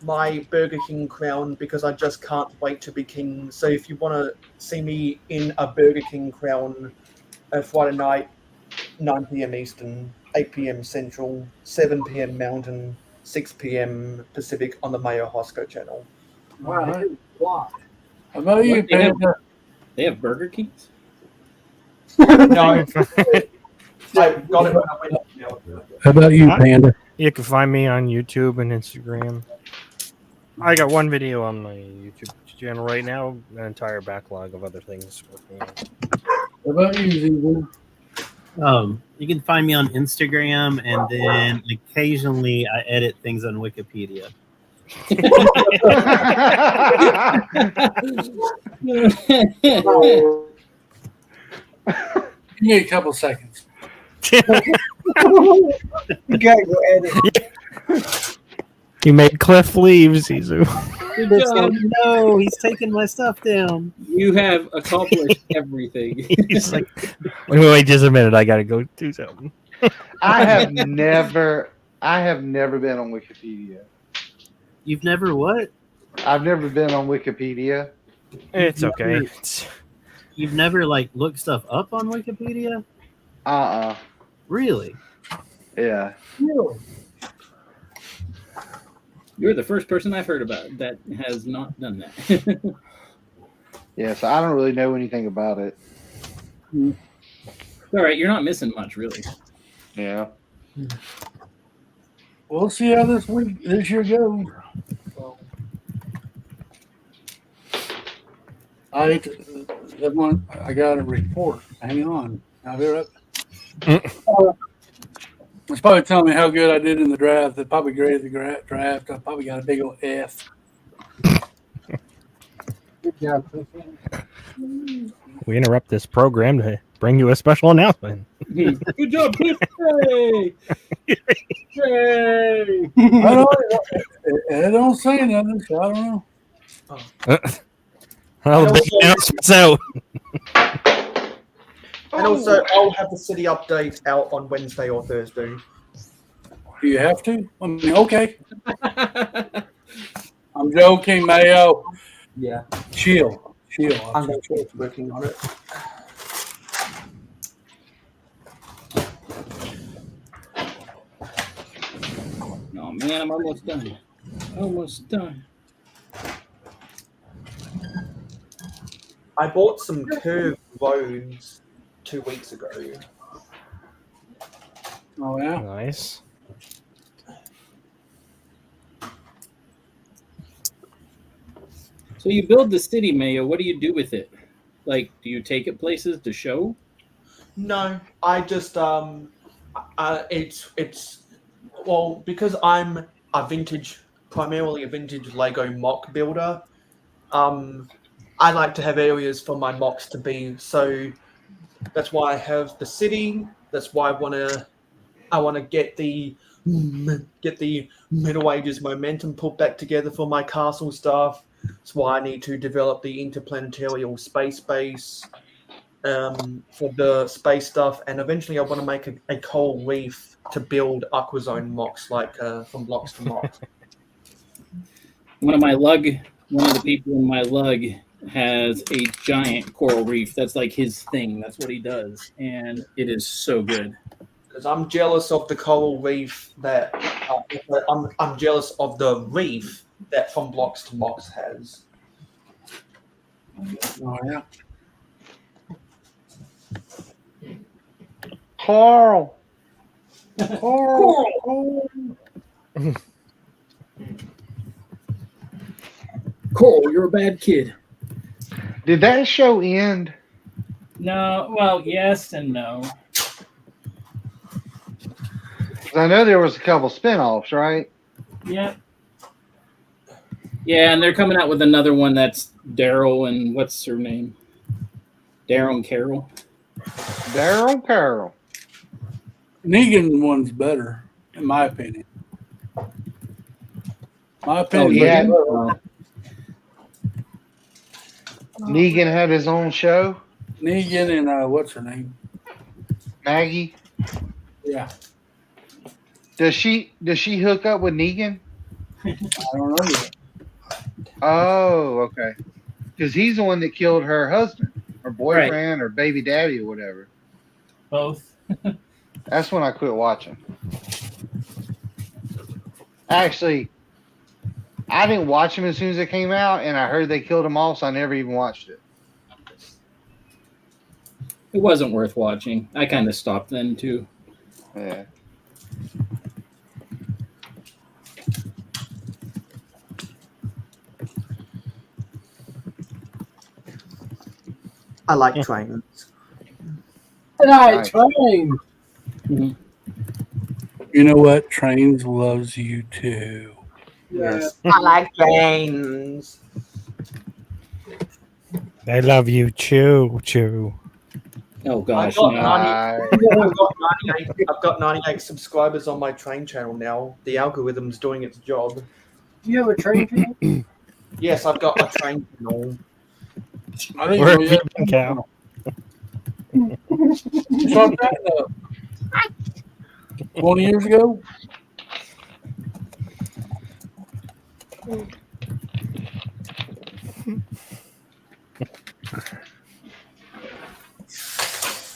my Burger King crown because I just can't wait to be king. So if you want to see me in a Burger King crown Friday night, 9 p.m. Eastern, 8 p.m. Central, 7 p.m. Mountain, 6 p.m. Pacific on the Mayo Hosco channel. Wow. How about you, Panda? They have Burger Kings? No, I got it when I went. How about you, Panda? You can find me on YouTube and Instagram. I got one video on my YouTube channel right now, an entire backlog of other things working on. How about you, Zizu? You can find me on Instagram, and then occasionally I edit things on Wikipedia. Give me a couple seconds. You gotta go edit. You made Cliff leave, Zizu. Good Cliff's job. like, no, he's taking my stuff down. You have accomplished everything. He's like, wait, just a minute. I gotta go do something. I have never been on Wikipedia. You've never what? I've never been on Wikipedia. It's You've okay. never- You've never like looked stuff up on Wikipedia? Really? Yeah. You're the first person I've heard about that has not done that. Yeah, so I don't really know anything about it. All right, you're not missing much, really. Yeah. We'll see how this year goes. I got a report. Hang on. I'll be right. It's probably telling me how good I did in the draft. They probably graded the draft. I probably got a big old F. Good job. We interrupt this program to bring you a special announcement. Good job, Cliff. Hey! Yay! It don't say nothing, so I don't know. Well, the big announcement's out. And also, I'll have the city update out on Wednesday or Thursday. Do you have to? I mean, okay. I'm joking, Mayo. Yeah. Chill. I'm going to keep working on it. Oh man, I'm almost done. Almost done. I bought some curved roads 2 weeks ago. Oh, yeah. Nice. So you build the city, Mayo. What do you do with it? Like, do you take it places to show? No, I just it's well, because I'm primarily a vintage Lego mock builder. I like to have areas for my mocks to be, so that's why I have the city. That's why I want to get the Middle Ages momentum put back together for my castle stuff. That's why I need to develop the interplanetary space base for the space stuff, and eventually I want to make a coral reef to build Aquazone mocks, like from blocks to mocks. One of the people in my lug has a giant coral reef. That's like his thing. That's what he does, and it is so good. Because I'm jealous of the coral reef that I'm jealous of the reef that From Blocks to Mocks has. Oh, yeah. Carl. Coral, you're a bad kid. Did that show end? No, well, yes and no. 'Cause I know there was a couple spinoffs, right? Yeah. Yeah, and they're coming out with another one that's Daryl and what's her name? Daryl and Carol. Daryl Carroll. Negan one's better, in my opinion. My opinion. yeah. Better. Negan had his own show. Negan and what's her name? Maggie. Yeah. Does she hook up with Negan? I don't know yet. Oh, okay. Because he's the one that killed her husband, or boyfriend, or baby daddy, or whatever. Both. That's when I quit watching. Actually, I didn't watch them as soon as it came out, and I heard they killed them all, so I never even watched it. It wasn't worth watching. I kind of stopped then too. Yeah. I like trains. And I Right. train. You know what? Trains loves you too. Yes. I like trains. I love you, chew. Oh I've gosh, got, no. 98, I've got 98 subscribers on my train channel now. The algorithm's doing its job. You have a train channel? Yes, I've got a train channel. I think Where we have you got been, Cal? You started that 20 years ago.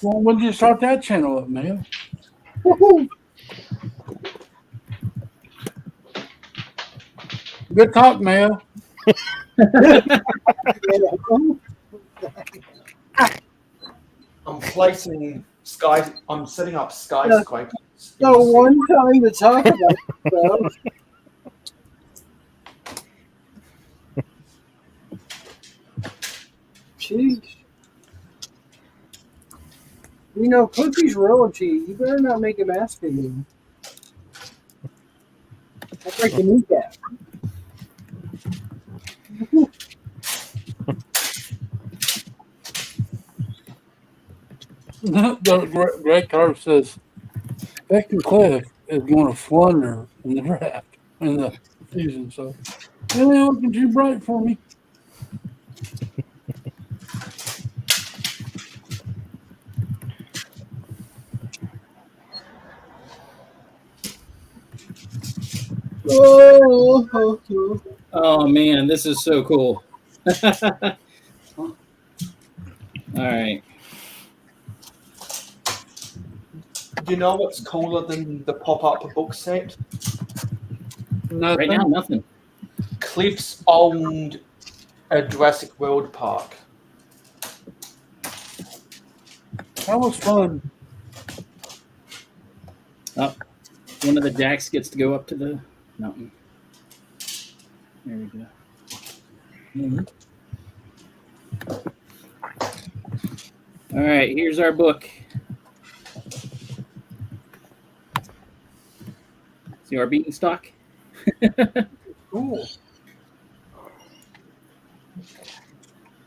Well, when did you start that channel up, man? Good talk, Mayo. I'm placing I'm setting up skyscrapers. So one time to talk about stuff. Jeez. You know, Cookie royalty. You better not make him ask for you. I'd like to meet that. Greg Carter says Beck and Cliff is going to flunder in the draft in the season. So, really looking too bright for me. Oh man, this is so cool. All right. You know what's cooler than the pop-up book set? Right now, nothing. Cliff's owned a Jurassic World park. That was fun. Oh, one of the jacks gets to go up to the mountain. There we go. Mm-hmm. All right, here's our book. See our beanstalk? Cool.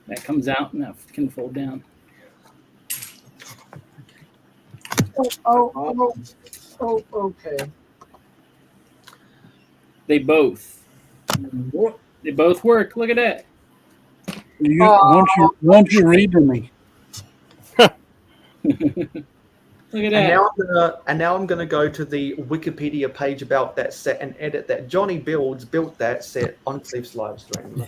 That comes out and that can fold down. Oh, okay. They both work. Look at that. Won't you read to me? Look at And that. now I'm gonna go to the Wikipedia page about that set and edit that. Johnny Builds built that set on Cliff's live stream.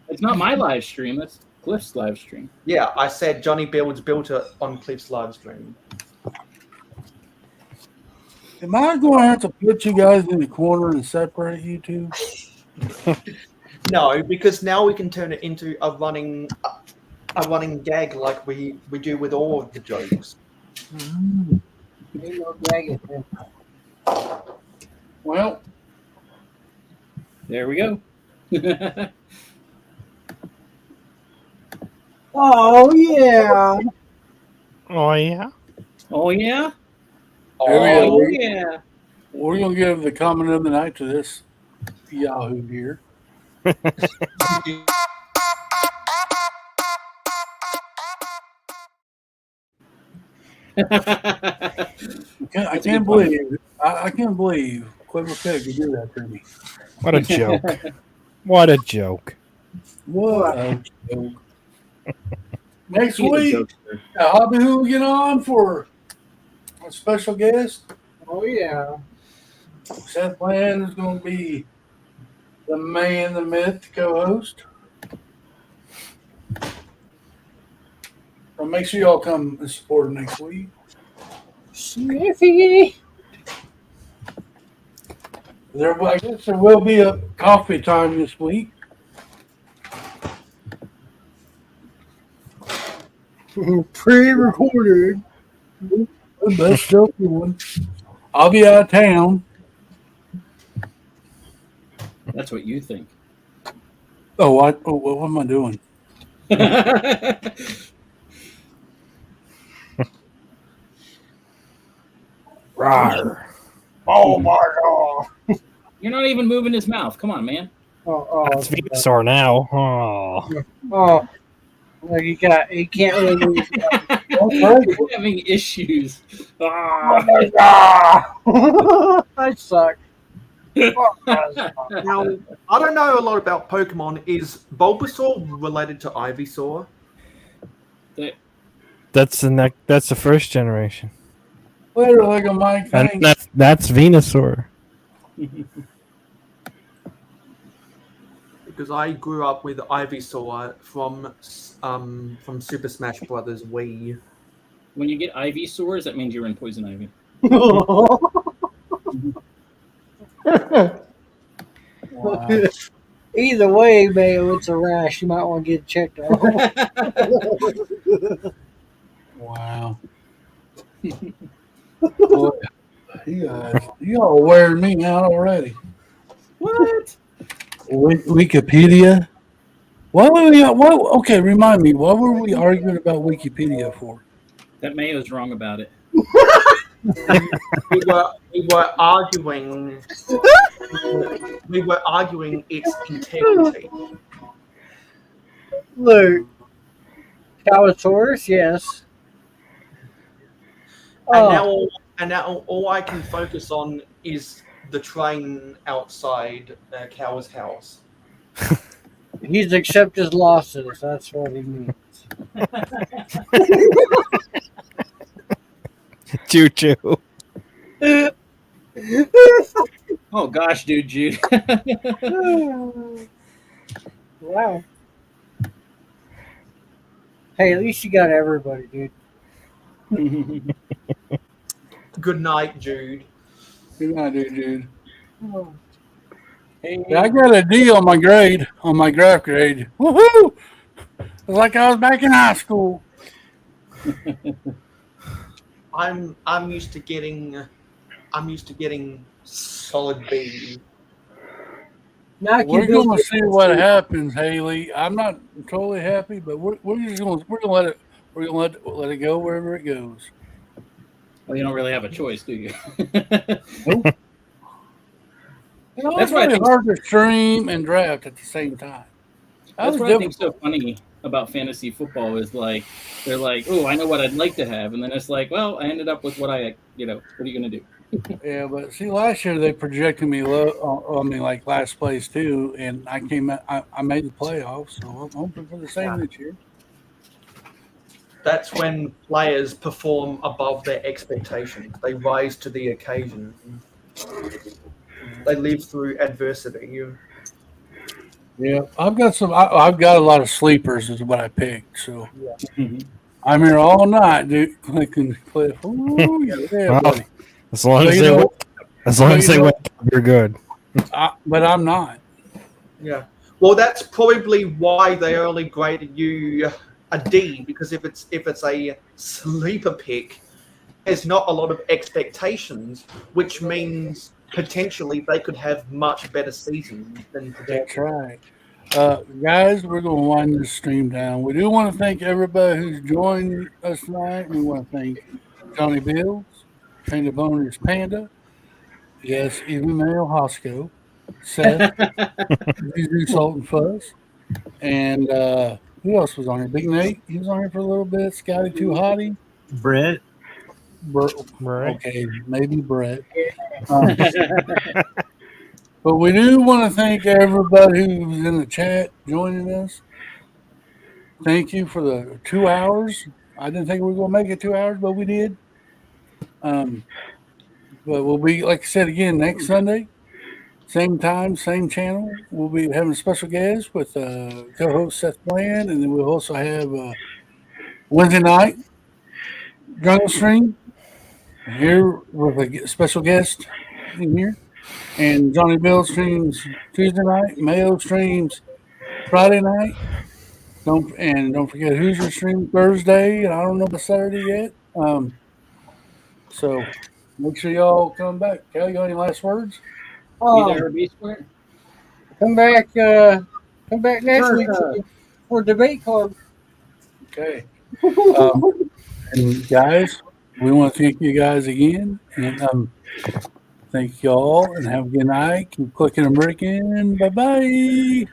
It's not my live stream. That's Cliff's live stream. Yeah, I said Johnny Builds built it on Cliff's live stream. Am I going to have to put you guys in the corner and separate you two? No, because now we can turn it into a running gag like we do with all of the jokes. Ain't no dragon here. Well, there we go. Oh yeah. Oh yeah. Oh yeah. Oh, yeah. We're going to give the comment of the night to this Yahoo here. I can't believe Clever Pig could do that to me. What a joke. What a joke. What a joke. Next week, Hobby Who will get on for a special guest. Oh yeah. Seth Land is going to be the man, the myth, the co-host. So make sure y'all come and support him next week. Sniffy. I guess there will be a coffee time this week. Pre-recorded. The best joking one. I'll be out of town. That's what you think. Oh, what am I doing? Rawr. Oh my god. You're not even moving his mouth. Come on, man. That's Venusaur now. Oh. Oh. Like he can't really move his mouth. You're having issues. Ah. I suck. Now, I don't know a lot about Pokemon. Is Bulbasaur related to Ivysaur? That's the first generation. Literally like a Mike And thing. that's Venusaur. Because I grew up with Ivysaur from Super Smash Brothers Wii. When you get Ivysaurs, that means you're in Poison Ivy. Wow. Either way, Mayo, it's a rash. You might want to get it checked out. Wow. Boy, you all wearing me out already. What? Wikipedia? What were we? What? Okay, remind me. What were we arguing about Wikipedia for? That Mayo's wrong about it. we were arguing. We were arguing its integrity. Look, Calosaurus, yes. And now all I can focus on is the train outside Cower's house. He's accepted his losses. That's what he means. Choo choo. Oh gosh, dude, Jude. Wow. Hey, at least you got everybody, dude. Good night, Jude. Good night, dude. Yeah, I got a D on my grade, on my graph grade. Woohoo! It's like I was back in high school. I'm used to getting solid B. We're going to see what happens, Haley. I'm not totally happy, but we're just going to let it go wherever it goes. Well, you don't really have a choice, do you? Nope. You know, That's it's why I really think hard to stream and draft at the same time. That's what I think so funny about fantasy football is like they're like, oh, I know what I'd like to have, and then it's like, well, I ended up with what I, what are you gonna do? Yeah, but see, last year they projected me low. Like last place too, and I came. I made the playoffs, so I'm hoping for the same this year. That's when players perform above their expectations. They rise to the occasion. They live through adversity. Yeah, I've got some. I've got a lot of sleepers, is what I picked. So I'm here all night, dude. Clicking Cliff. Ooh, yeah, Well, buddy. as long as they win, you're good. But I'm not. Yeah. Well, that's probably why they only graded you a D, because if it's a sleeper pick, there's not a lot of expectations, which means potentially they could have much better seasons than projected. That's right. Guys, we're going to wind this stream down. We do want to thank everybody who's joined us tonight. We want to thank Johnny Bills, Train of Owners Panda, yes, even Mayo Hosco, Seth, Zuzu Salt and Fuzz, and who else was on here? Big Nate, he was on here for a little bit. Scotty Too Hottie. Brett. Okay, maybe Brett. But we do want to thank everybody who's in the chat joining us. Thank you for the 2 hours. I didn't think we were going to make it 2 hours, but we did. But we'll be, like I said again, next Sunday, same time, same channel. We'll be having a special guest with co-host Seth Bland, and then we'll also have Wednesday night jungle stream here with a special guest in here. And Johnny Bill streams Tuesday night. Mayo streams Friday night. Don't forget Hoosier stream Thursday. And I don't know about Saturday yet. So make sure y'all come back. Cal, you got any last words? Be there or be square. Come back next week for debate club. Okay. And guys, we want to thank you guys again. And thank y'all and have a good night. Keep clicking and breaking. Bye-bye.